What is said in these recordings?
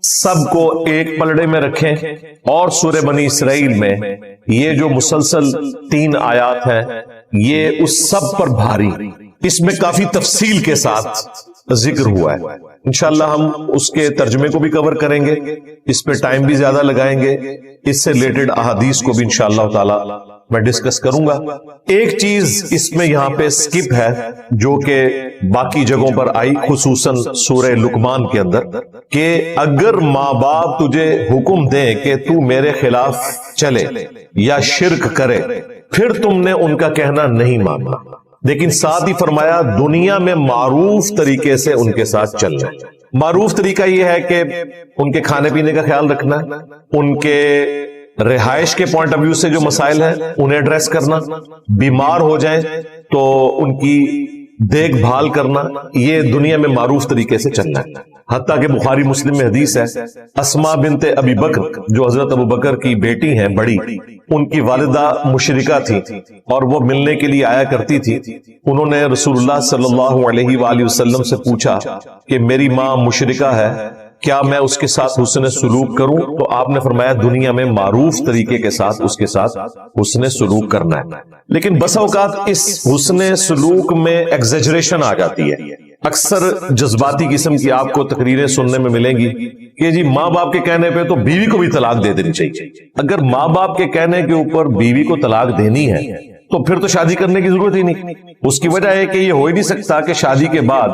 سب کو ایک پلڑے میں رکھیں، اور سورہ بنی اسرائیل میں یہ جو مسلسل 3 آیات ہیں یہ اس سب پر بھاری، اس میں کافی تفصیل کے ساتھ ذکر ہوا ہے۔ انشاءاللہ ہم اس کے ترجمے کو بھی کور کریں گے، اس پہ ٹائم بھی زیادہ لگائیں گے، اس سے ریلیٹڈ احادیث کو بھی انشاءاللہ تعالی میں ڈسکس کروں گا۔ ایک چیز اس میں یہاں پہ سکپ ہے جو کہ باقی جگہوں پر آئی، خصوصاً سورہ لقمان کے اندر، کہ اگر ماں باپ تجھے حکم دیں کہ تو میرے خلاف چلے یا شرک کرے، پھر تم نے ان کا کہنا نہیں ماننا، لیکن ساتھ ہی فرمایا دنیا میں معروف طریقے سے ان کے ساتھ چلنا۔ معروف طریقہ یہ ہے کہ ان کے کھانے پینے کا خیال رکھنا، ان کے رہائش کے پوائنٹ آف ویو سے جو مسائل ہیں انہیں ایڈریس کرنا، بیمار ہو جائیں تو ان کی دیکھ بھال کرنا، یہ دنیا میں معروف طریقے سے چلنا ہے۔ حتیٰ کہ بخاری مسلم میں حدیث ہے، اسماء بنت ابی بکر جو حضرت ابو بکر کی بیٹی ہیں بڑی، ان کی والدہ مشرکہ تھی اور وہ ملنے کے لیے آیا کرتی تھی۔ انہوں نے رسول اللہ صلی اللہ علیہ وآلہ وسلم سے پوچھا کہ میری ماں مشرکہ ہے، کیا میں اس کے ساتھ حسن سلوک کروں؟ تو آپ نے فرمایا دنیا میں معروف طریقے کے ساتھ اس کے ساتھ حسن سلوک کرنا ہے۔ لیکن بس اوقات اس حسن سلوک میں ایگزیجریشن آ جاتی ہے۔ اکثر جذباتی قسم کی آپ کو تقریریں سننے میں ملیں گی کہ جی ماں باپ کے کہنے پہ تو بیوی کو بھی طلاق دے دینی چاہیے۔ اگر ماں باپ کے کہنے کے اوپر بیوی کو طلاق دینی ہے تو پھر تو شادی کرنے کی ضرورت ہی نہیں۔ اس کی وجہ ہے کہ یہ ہو ہی نہیں سکتا کہ شادی کے بعد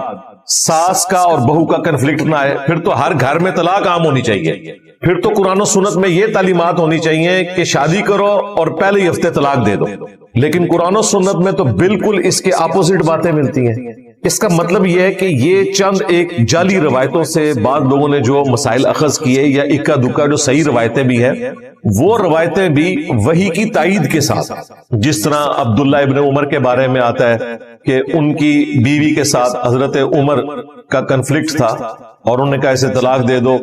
ساس کا اور بہو کا کنفلکٹ نہ آئے، پھر تو ہر گھر میں طلاق عام ہونی چاہیے۔ پھر تو قرآن و سنت میں یہ تعلیمات ہونی چاہیے کہ شادی کرو اور پہلے ہی ہفتے طلاق دے دو، لیکن قرآن و سنت میں تو بالکل اس کے اپوزٹ باتیں ملتی ہیں۔ اس کا مطلب یہ ہے کہ یہ چند ایک جعلی روایتوں سے بعض لوگوں نے جو مسائل اخذ کیے یا اکا دکا جو صحیح روایتیں بھی ہیں، وہ روایتیں بھی وحی کی تائید کے ساتھ، جس طرح عبداللہ ابن عمر کے بارے میں آتا ہے کہ ان کی بیوی کے ساتھ حضرت عمر کا کنفلکٹ تھا اور انہوں نے کہا اسے طلاق دے دو،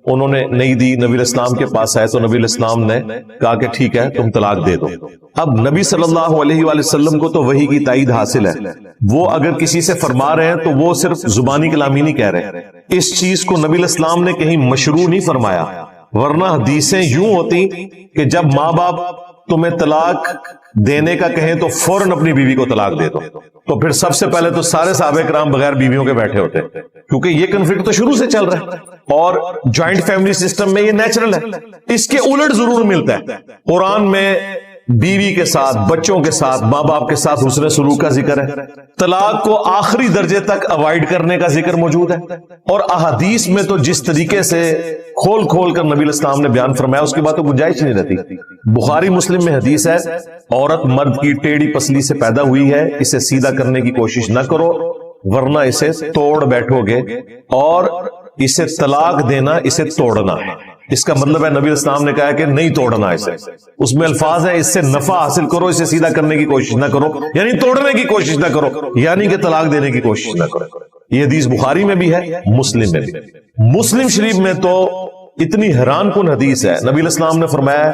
انہوں نے نہیں دی، نبی الاسلام کے پاس آئے تو نبی الاسلام نے کہا کہ ٹھیک ہے تم طلاق دے دو۔ اب نبی صلی اللہ علیہ وآلہ وسلم کو تو وحی کی تائید حاصل ہے، وہ اگر کسی سے فرما رہے ہیں تو وہ صرف زبانی کلامی نہیں کہہ رہے، اس چیز کو نبی الاسلام نے کہیں مشروع نہیں فرمایا، ورنہ حدیثیں یوں ہوتی کہ جب ماں باپ تمہیں طلاق دینے کا کہیں تو فوراً اپنی بیوی کو طلاق دے دو، تو پھر سب سے پہلے تو سارے صحابہ کرام بغیر بیویوں کے بیٹھے ہوتے، کیونکہ یہ کنفلکٹ تو شروع سے چل رہا ہے اور جوائنٹ فیملی سسٹم میں یہ نیچرل ہے۔ اس کے الٹ ضرور ملتا ہے، قرآن میں بیوی کے ساتھ، بچوں کے ساتھ، ماں باپ کے ساتھ حسن سلوک کا ذکر ہے، طلاق کو آخری درجے تک اوائڈ کرنے کا ذکر موجود ہے، اور احادیث میں تو جس طریقے سے کھول کھول کر نبی الاسلام نے بیان فرمایا اس کی بات تو گنجائش نہیں رہتی۔ بخاری مسلم میں حدیث ہے، عورت مرد کی ٹیڑھی پسلی سے پیدا ہوئی ہے، اسے سیدھا کرنے کی کوشش نہ کرو ورنہ اسے توڑ بیٹھو گے، اور اسے طلاق دینا اسے توڑنا ہے۔ اس کا مطلب ہے نبی اسلام نے کہا کہ نہیں توڑنا اسے، اس میں الفاظ ہے اس سے نفع حاصل کرو، اسے سیدھا کرنے کی کوشش نہ کرو، یعنی توڑنے کی کوشش نہ کرو، یعنی کہ طلاق دینے کی کوشش نہ کرو۔ یہ حدیث بخاری میں بھی ہے، مسلم میں بھی۔ مسلم شریف میں تو اتنی حیران کن حدیث ہے، نبی الاسلام نے فرمایا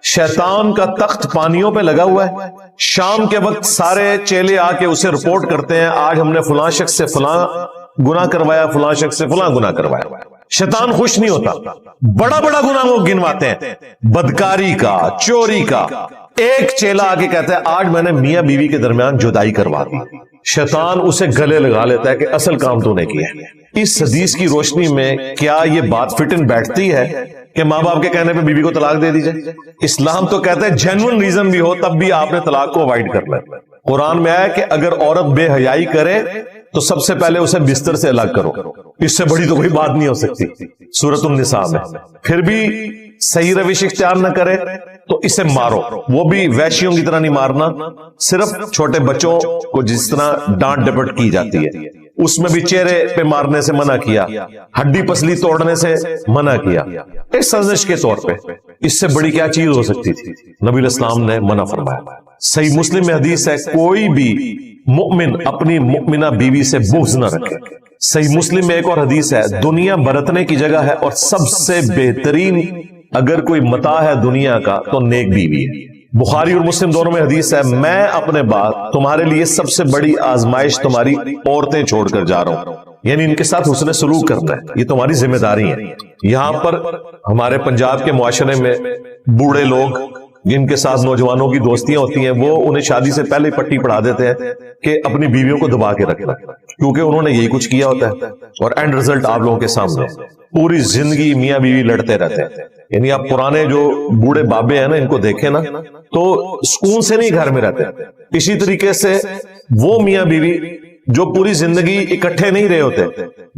شیطان کا تخت پانیوں پہ لگا ہوا ہے، شام کے وقت سارے چیلے آ کے اسے رپورٹ کرتے ہیں آج ہم نے فلاں شخص سے فلاں گناہ کروایا، فلاں شخص سے فلاں گناہ کروایا۔ شیطان خوش نہیں ہوتا، بڑا بڑا گناہ وہ گنواتے ہیں، بدکاری کا، چوری کا۔ ایک چیلا آ کے کہتا ہے آج میں نے میاں بیوی کے درمیان جدائی کروا دی، شیطان اسے گلے لگا لیتا ہے کہ اصل کام تو نے کیا۔ اس حدیث کی روشنی میں کیا یہ بات فٹ ان بیٹھتی ہے کہ ماں باپ کے کہنے پہ بیوی کو طلاق دے دی جائے؟ اسلام تو کہتا ہے جینوئن ریزن بھی ہو تب بھی آپ نے طلاق کو اوائڈ کرنا ہے۔ قرآن میں آیا کہ اگر عورت بے حیائی کرے تو سب سے پہلے اسے بستر سے الگ کرو، اس سے بڑی تو کوئی بات نہیں ہو سکتی، سورۃ النساء میں۔ پھر بھی صحیح روش اختیار نہ کرے تو اسے مارو، وہ بھی وحشیوں کی طرح نہیں مارنا، صرف چھوٹے بچوں کو جس طرح ڈانٹ ڈپٹ کی جاتی ہے اس میں بھی چہرے پہ مارنے سے منع کیا، ہڈی پسلی توڑنے سے منع کیا، ایک سازش کے طور پہ۔ اس سے بڑی کیا چیز ہو سکتی تھی؟ نبی الاسلام نے منع فرمایا۔ صحیح مسلم میں حدیث ہے کوئی بھی مؤمن اپنی مؤمنہ بیوی سے بغض نہ رکھے۔ صحیح مسلم میں ایک اور حدیث ہے دنیا برتنے کی جگہ ہے اور سب سے بہترین اگر کوئی متاع ہے دنیا کا تو نیک بیوی ہے۔ بخاری اور مسلم دونوں میں حدیث ہے میں اپنے بعد تمہارے لیے سب سے بڑی آزمائش تمہاری عورتیں چھوڑ کر جا رہا ہوں، یعنی ان کے ساتھ حسن سلوک کرنا ہے، یہ تمہاری ذمہ داری ہے. یہاں پر ہمارے پنجاب کے معاشرے میں بوڑھے لوگ جن کے ساتھ نوجوانوں کی دوستیاں ہوتی ہیں، وہ انہیں شادی سے پہلے پٹی پڑھا دیتے ہیں کہ اپنی بیویوں کو دبا کے رکھنا، کیونکہ انہوں نے یہی کچھ کیا ہوتا ہے، اور اینڈ رزلٹ آپ لوگوں کے سامنے پوری زندگی میاں بیوی لڑتے رہتے ہیں. یعنی آپ پرانے جو بوڑھے بابے ہیں نا، ان کو دیکھیں نا تو سکون سے نہیں گھر میں رہتے. اسی طریقے سے وہ میاں بیوی جو پوری زندگی اکٹھے نہیں رہے ہوتے،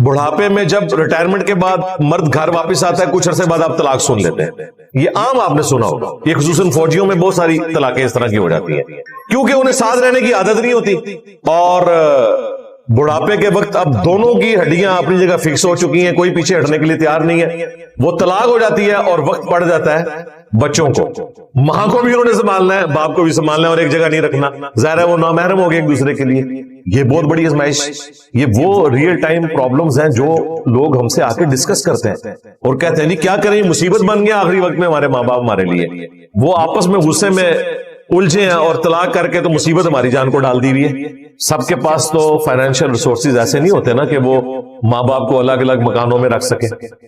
بڑھاپے میں جب ریٹائرمنٹ کے بعد مرد گھر واپس آتا ہے، کچھ عرصے بعد آپ طلاق سن لیتے ہیں. یہ عام آپ نے سنا ہوگا، یہ خصوصاً فوجیوں میں بہت ساری طلاقیں اس طرح کی ہو جاتی ہیں، کیونکہ انہیں ساتھ رہنے کی عادت نہیں ہوتی، اور بڑھاپے کے وقت اب دونوں کی ہڈیاں اپنی جگہ فکس ہو چکی ہیں، کوئی پیچھے ہٹنے کے لیے تیار نہیں ہے. وہ طلاق ہو جاتی ہے اور وقت پڑ جاتا ہے بچوں کو. ماں کو بھی انہوں نے سنبھالنا ہے، باپ کو بھی سنبھالنا ہے، اور ایک جگہ نہیں رکھنا. ظاہر ہے وہ نامحرم ہو گئے ایک دوسرے کے لیے. یہ بہت بڑی آزمائش. یہ وہ ریئل ٹائم پرابلمز ہیں جو لوگ ہم سے آ کے ڈسکس کرتے ہیں اور کہتے ہیں نہیں کیا کریں، مصیبت بن گیا آخری وقت میں ہمارے ماں باپ ہمارے لیے. وہ آپس میں غصے میں الجھے ہیں اور طلاق کر کے تو مصیبت ہماری جان کو ڈال دی ہوئی ہے. سب کے پاس تو فائنینشیل ریسورسز ایسے نہیں ہوتے نا کہ وہ ماں باپ کو الگ الگ مکانوں میں رکھ سکے.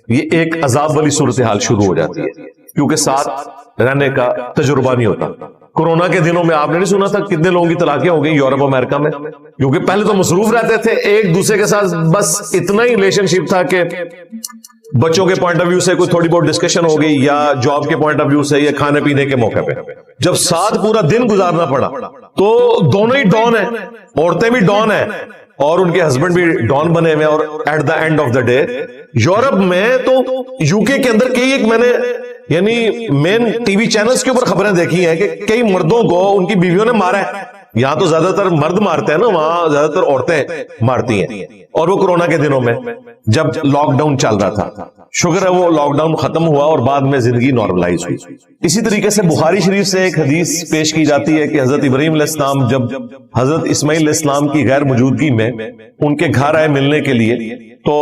یہ ایک عذاب والی صورتحال شروع ہو جاتی ہے کیونکہ ساتھ رہنے کا تجربہ نہیں ہوتا. کورونا کے دنوں میں آپ نے نہیں سنا تھا کتنے لوگوں کی طلاقیں ہو گئی یورپ امریکہ میں، کیونکہ پہلے تو مصروف رہتے تھے ایک دوسرے کے ساتھ، بس اتنا ہی ریلیشن شپ تھا کہ بچوں کے پوائنٹ آف ویو سے کوئی تھوڑی بہت ڈسکشن ہو گئی، یا جاب کے پوائنٹ آف ویو سے، یا کھانے پینے کے موقع پہ. جب ساتھ پورا دن گزارنا پڑا تو دونوں ہی ڈان ہیں، عورتیں بھی ڈان ہیں اور ان کے ہسبینڈ بھی ڈان بنے ہوئے. اور at the end of the day Europe میں تو یو کے اندر ایک میں نے یعنی مین ٹی وی چینلز کے اوپر خبریں دیکھی ہیں کہ کئی مردوں کو ان کی بیویوں نے مارا ہے. یہاں تو زیادہ تر مرد مارتے ہیں نا، وہاں زیادہ تر عورتیں مارتی ہیں. اور وہ کورونا کے دنوں میں جب لاک ڈاؤن چل رہا تھا، شکر ہے وہ لاک ڈاؤن ختم ہوا اور بعد میں زندگی نارملائز ہوئی. اسی طریقے سے بخاری شریف سے ایک حدیث پیش کی جاتی ہے کہ حضرت ابراہیم علیہ السلام جب حضرت اسماعیل علیہ السلام کی غیر موجودگی میں ان کے گھر آئے ملنے کے لیے، تو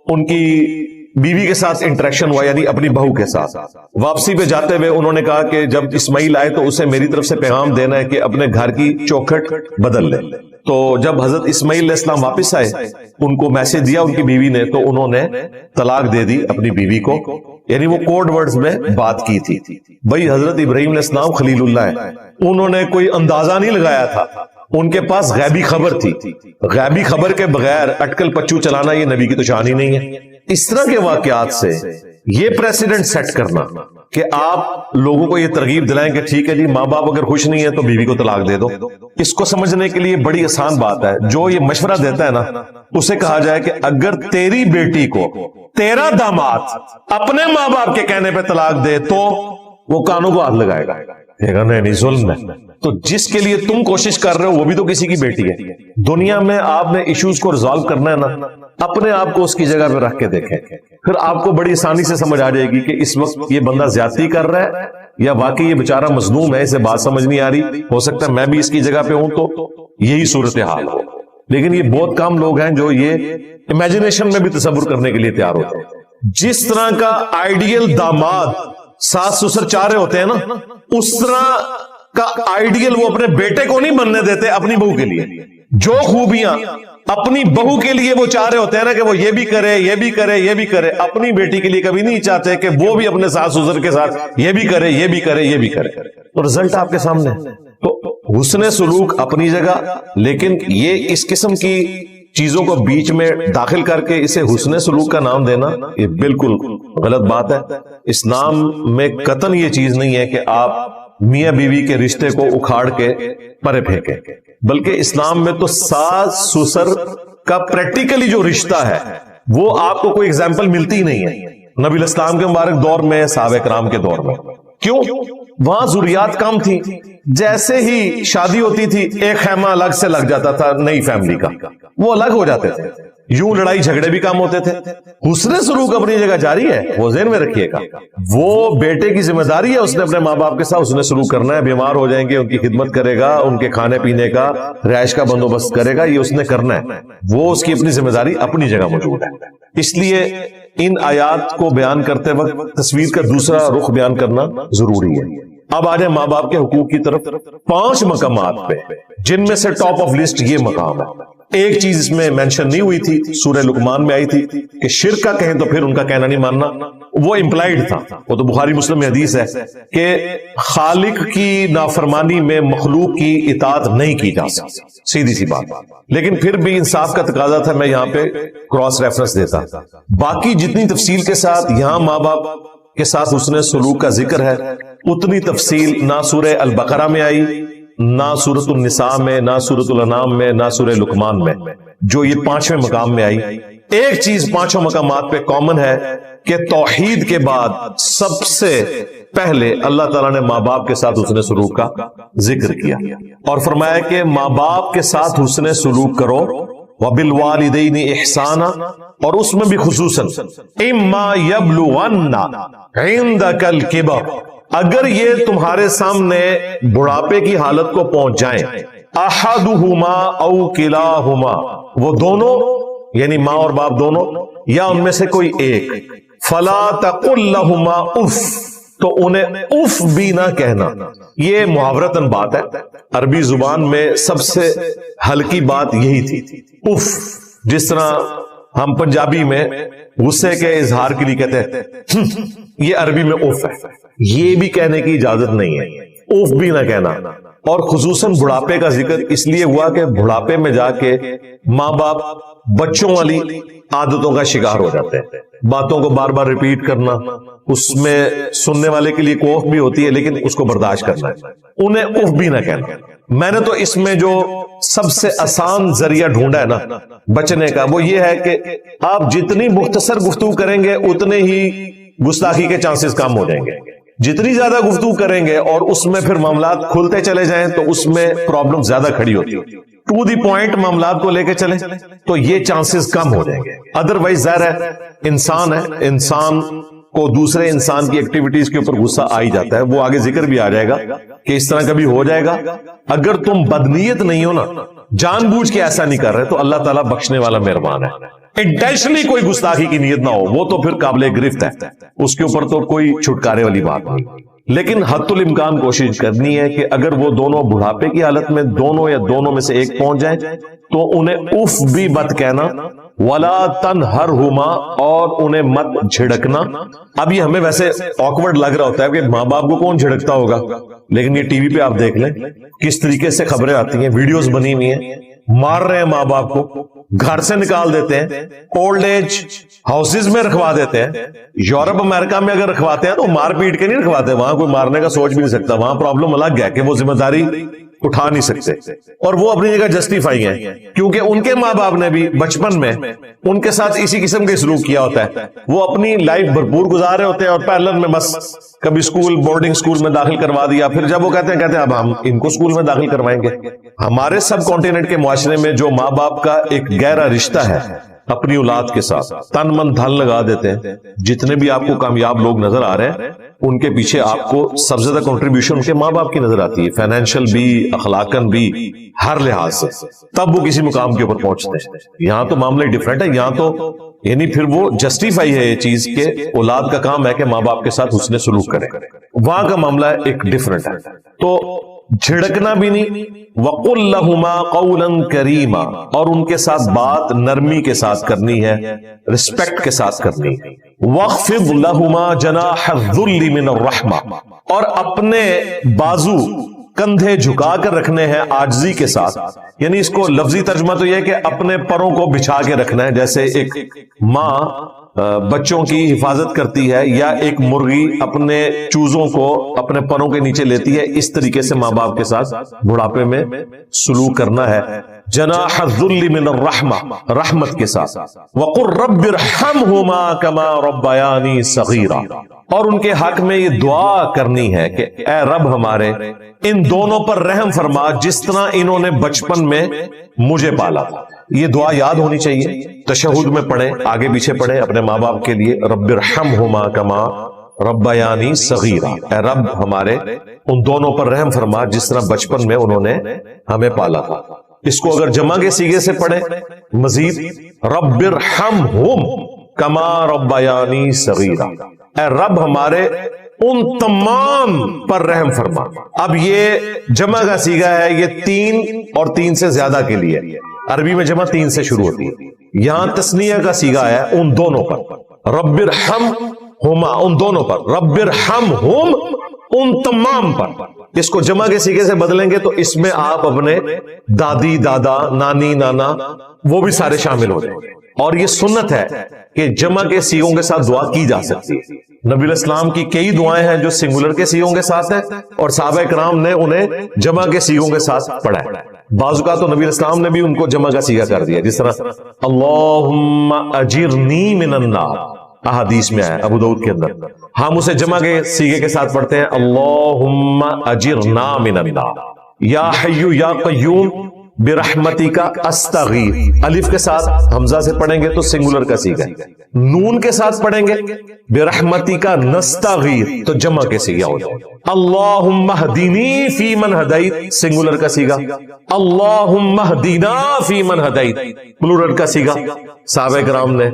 ان کی بیوی کے ساتھ انٹریکشن ہوا، یعنی اپنی بہو کے ساتھ. واپسی پہ جاتے ہوئے انہوں نے کہا کہ جب اسماعیل آئے تو اسے میری طرف سے پیغام دینا ہے کہ اپنے گھر کی چوکھٹ بدل لے. تو جب حضرت اسماعیل علیہ السلام واپس آئے، ان کو میسج دیا ان کی بیوی نے، تو انہوں نے طلاق دے دی اپنی بیوی کو. یعنی وہ کوڈ ورڈز میں بات کی تھی. بھائی حضرت ابراہیم علیہ السلام خلیل اللہ ہے، انہوں نے کوئی اندازہ نہیں لگایا تھا، ان کے پاس غیبی خبر تھی. غیبی خبر کے بغیر اٹکل پچو چلانا یہ نبی کی تو شان ہی نہیں ہے. اس طرح کے واقعات سے یہ پریسیڈنٹ سیٹ کرنا کہ آپ لوگوں کو یہ ترغیب دلائیں کہ ٹھیک ہے جی ماں باپ اگر خوش نہیں ہے تو بیوی کو طلاق دے دو، اس کو سمجھنے کے لیے بڑی آسان بات ہے. جو یہ مشورہ دیتا ہے نا، اسے کہا جائے کہ اگر تیری بیٹی کو تیرا داماد اپنے ماں باپ کے کہنے پہ طلاق دے تو وہ کانوں کو ہاتھ لگائے گا، نہیں ظلم ہے. تو جس کے لیے تم کوشش کر رہے ہو وہ بھی تو کسی کی بیٹی ہے. دنیا میں آپ نے ایشوز کو ریزالو کرنا ہے نا، اپنے آپ کو اس کی جگہ پہ رکھ کے دیکھیں، پھر آپ کو بڑی آسانی سے سمجھ آ جائے گی کہ اس وقت یہ بندہ زیادتی کر رہا ہے یا واقعی یہ بیچارہ مظلوم ہے، اسے بات سمجھ نہیں آ رہی. ہو سکتا ہے میں بھی اس کی جگہ پہ ہوں تو یہی صورتحال ہو. لیکن یہ بہت کم لوگ ہیں جو یہ امیجنیشن میں بھی تصور کرنے کے لیے تیار ہوتے ہیں. جس طرح کا آئیڈیل داماد ساس سسر چاہ رہے ہوتے ہیں نا، اس طرح کا آئیڈیل وہ اپنے بیٹے کو نہیں بننے دیتے اپنی بہو کے لیے. جو خوبیاں اپنی بہو کے لیے وہ چاہ رہے ہوتے ہیں نا کہ وہ یہ بھی کرے یہ بھی کرے یہ بھی کرے، اپنی بیٹی کے لیے کبھی نہیں چاہتے کہ وہ بھی اپنے ساس سسر کے ساتھ یہ بھی کرے یہ بھی کرے یہ بھی کرے. تو رزلٹ آپ کے سامنے. تو حسن سلوک اپنی جگہ، لیکن یہ اس قسم کی چیزوں کو بیچ میں داخل کر کے اسے حسن سلوک کا نام دینا یہ بالکل غلط بات ہے. اسلام میں قطعاً یہ چیز نہیں ہے کہ آپ میاں بیوی کے رشتے کو اکھاڑ کے پرے پھینکیں، بلکہ اسلام میں تو ساس سسر کا پریکٹیکلی جو رشتہ ہے وہ آپ کو کوئی ایگزامپل ملتی نہیں ہے نبی علیہ السلام کے مبارک دور میں، صحابہ کرام کے دور میں. کیوں؟ وہاں ضروریات کم تھی. جیسے ہی شادی ہوتی تھی ایک خیمہ الگ سے لگ جاتا تھا نئی فیملی کا، وہ الگ ہو جاتے تھے، یوں لڑائی جھگڑے بھی کم ہوتے تھے. حسن سلوک اپنی جگہ جاری ہے، وہ ذہن میں رکھیے گا. وہ بیٹے کی ذمہ داری ہے، اس نے اپنے ماں باپ کے ساتھ حسن سلوک کرنا ہے. بیمار ہو جائیں گے ان کی خدمت کرے گا، ان کے کھانے پینے کا رہائش کا بندوبست کرے گا، یہ اس نے کرنا ہے. وہ اس کی اپنی ذمہ داری اپنی جگہ موجود ہے. اس لیے ان آیات کو بیان کرتے وقت تصویر کا دوسرا رخ بیان کرنا ضروری ہے. اب آ جائیں ماں باپ کے حقوق کی طرف. 5 مقامات پہ، جن میں سے ٹاپ آف لسٹ یہ مقام ہے. ایک چیز اس میں مینشن نہیں ہوئی تھی، سورہ لقمان میں آئی تھی کہ شرک کا کہیں تو پھر ان کا کہنا نہیں ماننا، وہ امپلائڈ تھا، وہ تو بخاری مسلم میں حدیث ہے کہ خالق کی نافرمانی میں مخلوق کی اطاعت نہیں کی جا سکتی، سیدھی سی بات، لیکن پھر بھی انصاف کا تقاضا تھا، میں یہاں پہ کراس ریفرنس دیتا۔ باقی جتنی تفصیل کے ساتھ یہاں ماں باپ کے ساتھ حسن سلوک کا ذکر ہے، اتنی تفصیل نہ سورہ البقرہ میں آئی، نہ سورۃ النساء میں، نہ سورۃ الانعام میں، نہ سورہ لقمان میں، جو یہ 5ویں مقام میں آئی۔ ایک چیز 5 مقامات پہ کامن ہے کہ توحید کے بعد سب سے پہلے اللہ تعالیٰ نے ماں باپ کے ساتھ حسن سلوک کا ذکر کیا اور فرمایا کہ ماں باپ کے ساتھ حسن سلوک کرو، وبالوالدین احسانا، اور اس میں بھی خصوصاً اما یبلغن عندک الکبر، اگر یہ تمہارے سامنے بڑھاپے کی حالت کو پہنچ جائیں، احدہما او کلاہما، وہ دونوں یعنی ماں اور باپ دونوں یا ان میں سے کوئی ایک، فلا تقل لہما اف، تو انہیں اف بھی نہ کہنا۔ یہ محاورتاً بات ہے، عربی زبان میں سب سے ہلکی بات یہی تھی، اف، جس طرح ہم پنجابی میں غصے کے اظہار کے لیے کہتے ہیں یہ عربی میں اف ہے، یہ بھی کہنے کی اجازت نہیں ہے، اف بھی نہ کہنا۔ اور خصوصاً بڑھاپے کا ذکر اس لیے ہوا کہ بڑھاپے میں جا کے ماں باپ بچوں والی عادتوں کا شکار ہو جاتے ہیں، باتوں کو بار بار ریپیٹ کرنا، اس میں سننے والے کے لیے کوف بھی ہوتی ہے لیکن اس کو برداشت کرنا ہے، انہیں اف بھی نہ کہنا۔ میں نے تو اس میں جو سب سے آسان ذریعہ ڈھونڈا ہے نا بچنے کا، وہ یہ ہے کہ آپ جتنی مختصر گفتگو کریں گے اتنے ہی گستاخی کے چانسز کم ہو جائیں گے، جتنی زیادہ گفتگو کریں گے اور اس میں پھر معاملات کھلتے چلے جائیں تو اس میں پرابلم زیادہ کھڑی ہوتی ہے، ٹو دی پوائنٹ معاملات کو لے کے چلیں تو یہ چانسز کم ہو جائیں گے۔ ادروائز ظاہر ہے انسان ہے، انسان کو دوسرے انسان کی ایکٹیویٹیز کے اوپر غصہ آ ہی جاتا ہے، وہ آگے ذکر بھی آ جائے گا کہ اس طرح کبھی ہو جائے گا۔ اگر تم بدنیت نہیں ہو نا، جان بوجھ کے ایسا نہیں کر رہے، تو اللہ تعالیٰ بخشنے والا مہربان ہے۔ انٹینشنلی کوئی گستاخی کی نیت نہ ہو، وہ تو پھر قابل گرفت ہے، اس کے اوپر تو کوئی چھٹکارے والی بات نہیں، لیکن حد الامکان کوشش کرنی ہے کہ اگر وہ دونوں بڑھاپے کی حالت میں دونوں یا دونوں میں سے ایک پہنچ جائیں تو انہیں اف بھی مت کہنا، ولا تنہرہما، اور انہیں مت جھڑکنا۔ اب یہ ہمیں ویسے آکورڈ لگ رہا ہوتا ہے کہ ماں باپ کو کون جھڑکتا ہوگا، لیکن یہ ٹی وی پہ آپ دیکھ لیں کس طریقے سے خبریں آتی ہیں، ویڈیوز بنی ہوئی ہیں، مار رہے ہیں ماں باپ کو، گھر سے نکال دیتے ہیں، اولڈ ایج ہاؤسز میں رکھوا دیتے ہیں۔ یورپ امریکہ میں اگر رکھواتے ہیں تو مار پیٹ کے نہیں رکھواتے، وہاں کوئی مارنے کا سوچ بھی نہیں سکتا، وہاں پرابلم الگ ہے کہ وہ ذمہ داری اٹھا نہیں سکتے، اور وہ اپنی جگہ جسٹیفائی ہیں کیونکہ ان کے ماں باپ نے بھی بچپن میں ان کے ساتھ اسی قسم کے سلوک کیا ہوتا ہے، وہ اپنی لائف بھرپور گزار رہے ہوتے ہیں اور پیرلل میں بس کبھی سکول بورڈنگ سکول میں داخل کروا دیا، پھر جب وہ کہتے ہیں اب ہم ان کو سکول میں داخل کروائیں گے۔ ہمارے سب کانٹیننٹ کے معاشرے میں جو ماں باپ کا ایک گہرا رشتہ ہے اپنی اولاد کے ساتھ، تن من دھن لگا دیتے ہیں، جتنے بھی آپ کو کامیاب لوگ نظر آ رہے ہیں ان کے پیچھے آپ کو سب سے زیادہ کنٹریبیوشن ان کے ماں باپ کی نظر آتی ہے، فائنینشیل بھی، اخلاقاً بھی، ہر لحاظ سے، تب وہ کسی مقام کے اوپر پہنچتے ہیں۔ یہاں تو معاملہ ڈیفرنٹ ہے، یہاں تو یعنی پھر وہ جسٹیفائی ہے یہ چیز کہ اولاد کا کام ہے کہ ماں باپ کے ساتھ حسن سلوک کرے، وہاں کا معاملہ ایک ڈیفرنٹ ہے۔ تو جھڑکنا بھی نہیں، وَقُلْ لَهُمَا قَوْلًا كَرِيمًا، اور ان کے ساتھ بات نرمی کے ساتھ کرنی ہے، رسپیکٹ کے ساتھ کرنی ہے۔ وَاخْفِضْ لَهُمَا جَنَاحَ الذُّلِّ مِنَ الرَّحْمَةِ، اور اپنے بازو کندھے جھکا کر رکھنے ہیں عاجزی کے ساتھ، یعنی اس کو لفظی ترجمہ تو یہ ہے کہ اپنے پروں کو بچھا کے رکھنا ہے، جیسے ایک ماں بچوں کی حفاظت کرتی ہے یا ایک مرغی اپنے چوزوں کو اپنے پروں کے نیچے لیتی ہے، اس طریقے سے ماں باپ کے ساتھ بڑھاپے میں سلوک کرنا ہے۔ جناح الذل من الرحمہ، رحمت کے ساتھ۔ وقل رب ارحمہما کما ربیانی صغیرا، اور ان کے حق میں یہ دعا کرنی ہے کہ اے رب ہمارے ان دونوں پر رحم فرما جس طرح انہوں نے بچپن میں مجھے پالا۔ یہ دعا یاد ہونی چاہیے، تشہد میں پڑھیں، آگے پیچھے پڑھیں اپنے ماں باپ کے لیے، رب ارحمہما کما ربیانی صغیرا، اے رب ہمارے ان دونوں پر رحم فرما جس طرح بچپن میں انہوں نے ہمیں پالا تھا۔ اس کو اگر جمع کے صیغے سے پڑھیں مزید، رب ارحمہم کما ربیانی صغیرا، اے رب ہمارے ان تمام پر رحم فرما۔ اب یہ جمع کا صیغہ ہے، یہ 3 اور 3 سے زیادہ کے لیے، عربی میں جمع 3 سے شروع ہوتی ہے. یہاں تسنیہ کا صیغہ ہے ان دونوں پر، رب ارحمہما ان دونوں پر، رب ارحمہم ان تمام پر. اس کو جمع کے صیغے سے بدلیں گے تو اس میں آپ اپنے دادی دادا نانی نانا وہ بھی سارے شامل ہو جائیں گے. اور یہ سنت ہے کہ جمع کے صیغوں کے ساتھ دعا کی جا سکتی ہے. نبی علیہ السلام کی کئی دعائیں ہیں جو سنگولر کے صیغوں کے ساتھ ہیں اور صحابہ کرام نے انہیں جمع کے صیغوں کے ساتھ پڑھا ہے. بعض اوقات تو نبی علیہ السلام نے بھی ان کو جمع کا صیغہ کر دیا، جس طرح اللہم اجرنی من النار احادیث میں آیا ابو داؤد کے اندر. ہم اسے جمع کے صیغے کے ساتھ پڑھتے ہیں اللہم اجرنا من النار. یا حی یا قیوم برحمتک استغیث، الف کے ساتھ حمزہ سے پڑھیں گے تو سنگولر کا صیغہ ہے. نون کے ساتھ پڑھیں گے برحمتک نستغیث تو جمع کے صیغہ ہو جائے. اللہم اہدنی فی من ہدیت سنگولر کا صیغہ، اللہم اہدنا فی من ہدیت پلورل کا صیغہ. صحابہ کرام نے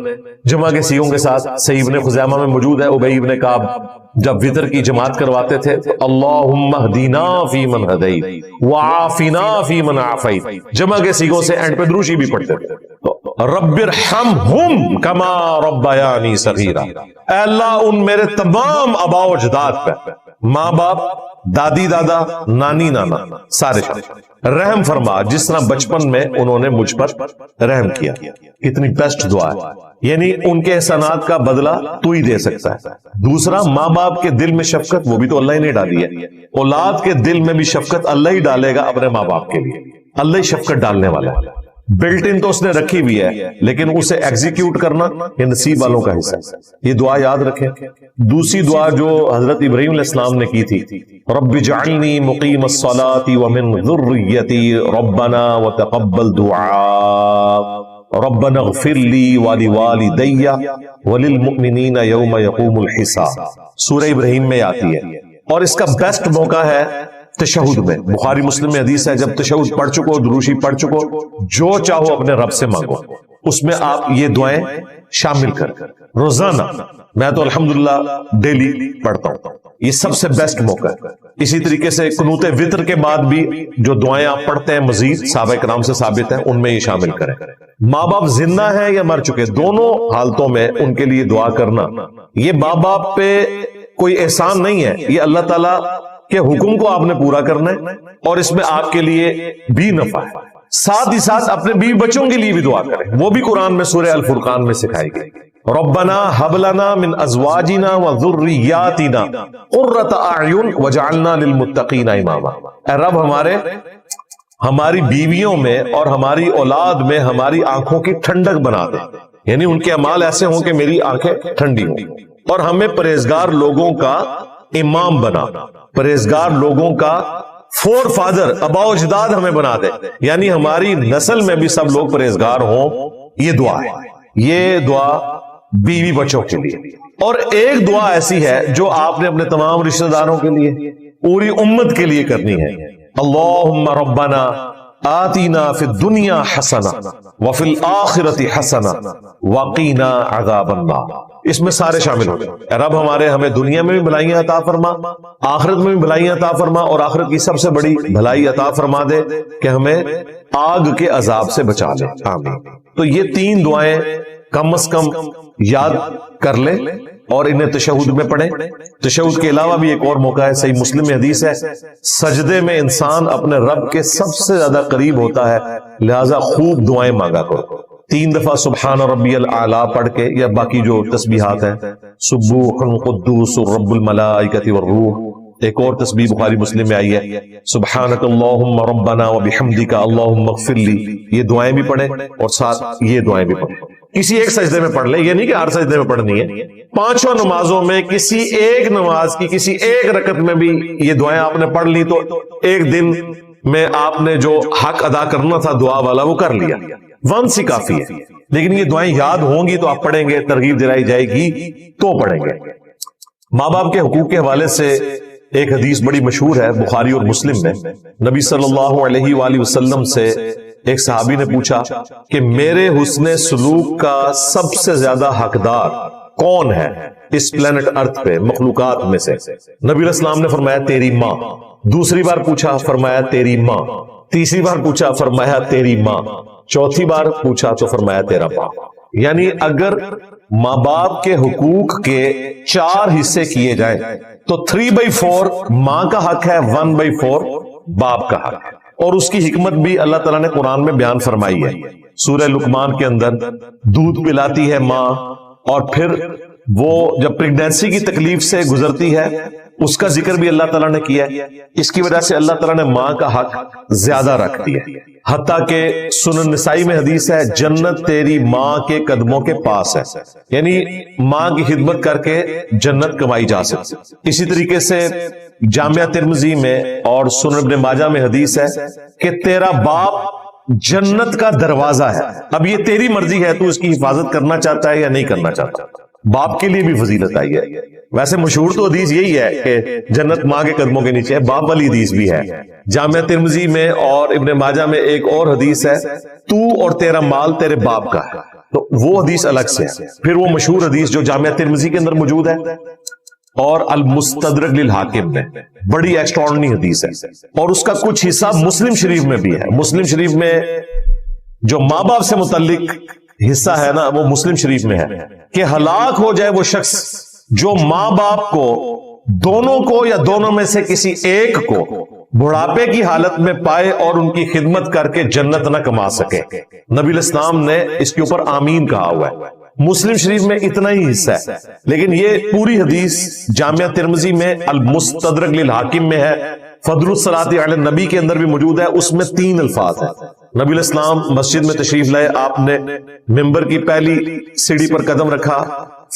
جمع کے صیغوں کے ساتھ صحیح ابن خزیمہ میں موجود ہے، ابی ابن کعب جب وطر کی جماعت کرواتے تھے تو اللہم اہدنا فی من ہدیت وعافنا فی من عافیت جمع کے صیغوں سے اینڈ پہ دروشی بھی پڑھتے تھے. رب ارحمہم کما ربیانی صغیرا، اے اللہ ان میرے تمام آبا و اجداد پہ، ماں باپ دادی دادا نانی نانا سارے رحم فرما جس طرح بچپن میں انہوں نے مجھ پر رحم کیا. کتنی بیسٹ دعا ہے، یعنی ان کے احسانات کا بدلہ تو ہی دے سکتا ہے. دوسرا ماں باپ کے دل میں شفقت وہ بھی تو اللہ ہی نے ڈالی ہے. اولاد کے دل میں بھی شفقت اللہ ہی ڈالے گا اپنے ماں باپ کے لیے، اللہ ہی شفقت ڈالنے والا ہے. بلٹ ان تو اس نے رکھی ہوئی ہے لیکن اسے ایگزیکیوٹ کرنا یہ نصیب والوں کا حصہ ہے. یہ دعا یاد رکھیں. دوسری دعا جو حضرت ابراہیم علیہ السلام نے کی تھی، رب اجعلنی مقیم الصلاۃ ومن ذریتی ربنا وتقبل دعاء ربنا اغفر لی ولوالدی وللمؤمنین یوم یقوم الحساب. سورہ ابراہیم میں آتی ہے اور اس کا بیسٹ موقع ہے تشہد میں. بخاری مسلم میں حدیث ہے جب تشہد پڑھ چکو دروشی پڑھ چکو جو چاہو اپنے رب سے مانگو. اس میں آپ یہ دعائیں شامل کر روزانہ، میں تو الحمدللہ ڈیلی پڑھتا ہوں. یہ سب سے بیسٹ موقع ہے. اسی طریقے سے قنوت وطر کے بعد بھی جو دعائیں آپ پڑھتے ہیں مزید صحابہ کرام سے ثابت ہیں ان میں یہ شامل کریں. ماں باپ زندہ ہیں یا مر چکے دونوں حالتوں میں ان کے لیے دعا کرنا یہ ماں باپ پہ کوئی احسان نہیں ہے، یہ اللہ تعالیٰ کہ حکم کو آپ نے پورا کرنا ہے اور اس میں آپ کے لیے بھی نفع ہے. ساتھ ہی ساتھ اپنے بیوی بچوں کے لیے بھی دعا کریں، وہ بھی قرآن میں سورہ الفرقان میں سکھائی گئی. ربنا هب لنا من ازواجنا وذرياتنا قرة اعین واجعلنا للمتقین اماما. اے رب ہماری بیویوں میں اور ہماری اولاد میں ہماری آنکھوں کی ٹھنڈک بنا دے، یعنی ان کے اعمال ایسے ہوں کہ میری آنکھیں ٹھنڈی ہوں، اور ہمیں پرہیزگار لوگوں کا امام بنا، پرہیزگار لوگوں کا فور فادر ابا و اجداد ہمیں بنا دے، یعنی ہماری نسل میں بھی سب لوگ پرہیزگار ہوں. یہ دعا ہے، یہ دعا بیوی بچوں کے لیے. اور ایک دعا ایسی ہے جو آپ نے اپنے تمام رشتہ داروں کے لیے پوری امت کے لیے کرنی ہے. اللہم ربنا آتینا فی الدنیا حسنہ وفی الآخرۃ حسنہ وقینا عذاب النار. اس میں سارے شامل ہو گئے. اے رب ہمیں دنیا میں بھی بھلائیاں عطا فرما، آخرت میں بھی بھلائیاں عطا فرما، اور آخرت کی سب سے بڑی بھلائی عطا فرما دے کہ ہمیں آگ کے عذاب سے بچا لے. آمین. تو یہ 3 دعائیں کم از کم یاد کر لیں اور انہیں تشہد میں پڑھیں. تشہد کے علاوہ بھی ایک اور موقع ہے، صحیح مسلم میں حدیث ہے سجدے میں انسان اپنے رب کے سب سے زیادہ قریب ہوتا ہے، لہذا خوب دعائیں مانگا کرو. 3 دفعہ سبحان ربی الاعلیٰ پڑھ کے یا باقی جو تسبیحات ہیں سبوح قدوس رب الملائکۃ والروح. ایک اور تسبیح بخاری مسلم میں آئی ہے سبحانک اللہم ربنا وبحمدک اللہم اغفر لی. یہ دعائیں بھی پڑھیں اور ساتھ یہ دعائیں بھی پڑھیں. کسی ایک سجدے میں پڑھ لیں، یہ نہیں کہ ہر سجدے میں پڑھنی ہے. 5 نمازوں میں کسی ایک نماز کی کسی ایک رکعت میں بھی یہ دعائیں آپ نے پڑھ لی تو ایک دن میں آپ نے جو حق ادا کرنا تھا دعا والا وہ کر لیا. ونس ہی کافی ہے. لیکن یہ دعائیں یاد ہوں گی تو آپ پڑھیں گے، ترغیب دلائی جائے گی تو پڑھیں گے. ماں باپ کے حقوق کے حوالے سے ایک حدیث بڑی مشہور ہے بخاری اور مسلم میں. نبی صلی اللہ علیہ وآلہ وسلم سے ایک صحابی نے پوچھا کہ میرے حسن سلوک کا سب سے زیادہ حقدار کون ہے؟ اس پلانٹ ارتھ پہ مخلوقات میں سے؟ نبی علیہ السلام نے فرمایا تیری ماں. دوسری بار پوچھا فرمایا تیری ماں. تیسری بار پوچھا فرمایا تیری ماں. چوتھی بار پوچھا تو فرمایا تیرا باپ. یعنی اگر ماں باپ کے حقوق کے 4 حصے کیے جائیں تو 3/4 ماں کا حق ہے، 1/4 باپ کا حق ہے. اور اس کی حکمت بھی اللہ تعالیٰ نے قرآن میں بیان فرمائی ہے. سورہ لقمان کے اندر دودھ پلاتی ہے ماں، اور پھر وہ جب پریگنینسی کی تکلیف سے گزرتی ہے اس کا ذکر بھی اللہ تعالیٰ نے کیا ہے. اس کی وجہ سے اللہ تعالیٰ نے ماں کا حق زیادہ رکھ دیا. حتیٰ کہ سنن نسائی میں حدیث ہے جنت تیری ماں کے قدموں کے پاس ہے، یعنی ماں کی خدمت کر کے جنت کمائی جا سکتی. اسی طریقے سے جامعہ ترمذی میں اور سنن ابن ماجہ میں حدیث ہے کہ تیرا باپ جنت کا دروازہ ہے. اب یہ تیری مرضی ہے، تو اس کی حفاظت کرنا چاہتا ہے یا نہیں کرنا چاہتا. باپ کے لیے بھی فضیلت آئی ہے. ویسے مشہور تو حدیث یہی ہے کہ جنت ماں کے قدموں کے نیچے ہے، باپ والی حدیث بھی ہے. جامعہ ترمذی میں اور ابن ماجہ میں ایک اور حدیث ہے تو اور تیرا مال تیرے باپ کا ہے، تو وہ حدیث الگ سے ہے. پھر وہ مشہور حدیث جو جامعہ ترمذی کے اندر موجود ہے اور المستدرک للحاکم میں، بڑی ایکسٹراڈنری حدیث ہے، اور اس کا کچھ حصہ مسلم شریف میں بھی ہے. مسلم شریف میں جو ماں باپ سے متعلق حصہ ہے نا، وہ مسلم شریف میں ہے کہ ہلاک ہو جائے وہ شخص جو ماں باپ کو، دونوں کو یا دونوں میں سے کسی ایک کو بڑھاپے کی حالت میں پائے اور ان کی خدمت کر کے جنت نہ کما سکے. نبی علیہ السلام نے اس کے اوپر آمین کہا ہوا ہے. مسلم شریف میں اتنا ہی حصہ ہے، لیکن یہ پوری حدیث جامعہ ترمذی میں المستدرک للحاکم میں ہے. فضل الصلاۃ علی النبی کے اندر بھی موجود ہے، اس میں 3 الفاظ ہیں. نبی علیہ السلام مسجد میں تشریف لائے، آپ نے ممبر کی پہلی سیڑھی پر قدم رکھا،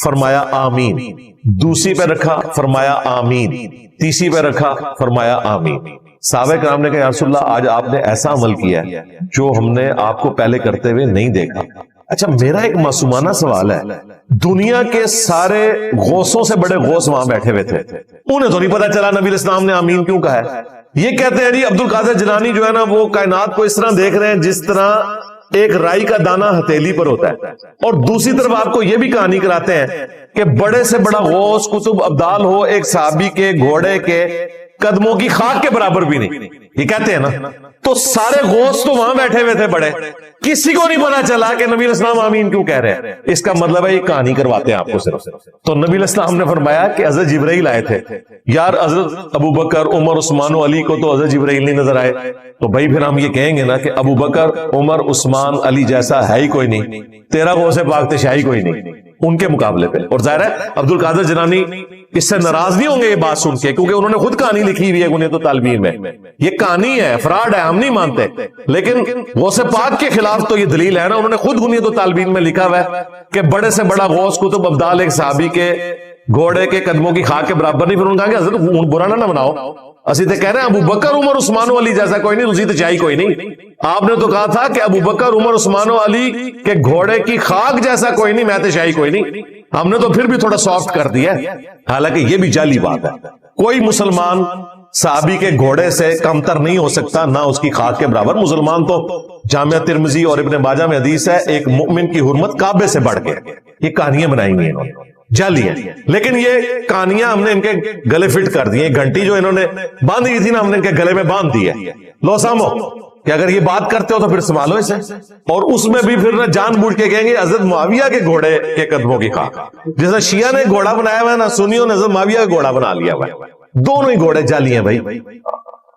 فرمایا آمین. دوسری پہ رکھا، فرمایا آمین. تیسری پہ رکھا، فرمایا آمین. صحابہ کرام نے کہا یا رسول اللہ آج آپ نے ایسا عمل کیا ہے جو ہم نے آپ کو پہلے کرتے ہوئے نہیں دیکھا. اچھا میرا ایک معصومانہ سوال ہے، دنیا کے سارے غوثوں سے بڑے غوث وہاں بیٹھے ہوئے تھے، انہیں تو نہیں پتا چلا نبی علیہ السلام نے آمین کیوں کہا ہے. یہ کہتے ہیں جی عبد القادر جیلانی جو ہے نا وہ کائنات کو اس طرح دیکھ رہے ہیں جس طرح ایک رائی کا دانہ ہتھیلی پر ہوتا ہے، اور دوسری طرف آپ کو یہ بھی کہانی کراتے ہیں کہ بڑے سے بڑا غوث قطب ابدال ہو ایک صحابی کے گھوڑے کے قدموں کی خاک کے برابر بھی نہیں. یہ کہتے ہیں نا، تو سارے غوث تو وہاں بیٹھے ہوئے تھے بڑے، کسی کو نہیں پتا چلا کہ نبی علیہ السلام آمین کیوں کہہ رہے ہیں. اس کا مطلب ہے یہ کہانی کرواتے ہیں آپ کو صرف. تو نبی علیہ السلام نے فرمایا کہ حضرت جبرائیل آئے تھے. یار حضرت ابو بکر عمر عثمان و علی کو تو حضرت جبرائیل نہیں نظر آئے، تو بھائی پھر ہم یہ کہیں گے نا کہ ابو بکر عمر عثمان علی جیسا ہے ہی کوئی نہیں، تیرا غوث پاک تشاہی کوئی نہیں ان کے مقابلے پہ. اور ظاہر ہے عبد القادر جیلانی اس سے ناراض نہیں ہوں گے یہ بات سن کے، کیونکہ انہوں نے خود کہانی لکھی ہوئی ہے بنیاد الطالبین میں. یہ کہانی ہے، فراڈ ہے، ہم نہیں مانتے، لیکن غوث پاک کے خلاف تو یہ دلیل ہے نا. انہوں نے خود بنیاد الطالبین میں لکھا ہوا ہے کہ بڑے سے بڑا غوث قطب ابدال ایک صحابی کے گھوڑے کے قدموں کی خاک کے برابر نہیں. پھر انہوں نے کہا کہ حضرت برا نہ بناؤ، اسی تو کہہ رہے ہیں ابو بکر عمر عثمان و علی جیسا کوئی نہیں، اسی تو چاہیے کوئی نہیں. آپ نے تو کہا تھا کہ ابو بکر عمر عثمان و علی کے گھوڑے کی خاک جیسا کوئی نہیں، میں تو شاہی کوئی نہیں. ہم نے تو پھر بھی تھوڑا سافٹ کر دیا، حالانکہ یہ بھی جعلی بات ہے. کوئی مسلمان صحابی کے گھوڑے سے کمتر نہیں ہو سکتا، نہ اس کی خاک کے برابر. مسلمان تو جامعہ ترمذی اور ابن ماجہ میں حدیث ہے ایک مؤمن کی حرمت کعبے سے بڑھ کے. یہ کہانیاں بنائی ہوئی ہیں، جعلی ہے، لیکن یہ کہانیاں ہم نے ان کے گلے فٹ کر دی ہیں. گھنٹی جو انہوں نے باندھی تھی نا، ہم نے ان کے گلے میں باندھ دی ہے. لو سامو کہ اگر یہ بات کرتے ہو تو پھر سنبھالو اسے. اور اس میں بھی پھر نہ جان بوجھ کے کہیں گے حضرت معاویہ کے گھوڑے کے قدموں کی خاک. جیسا شیعہ نے گھوڑا بنایا ہوا ہے نا، سنیوں نے حضرت معاویہ کا گھوڑا بنا لیا ہوا ہے. دونوں ہی گھوڑے جعلی ہیں بھائی.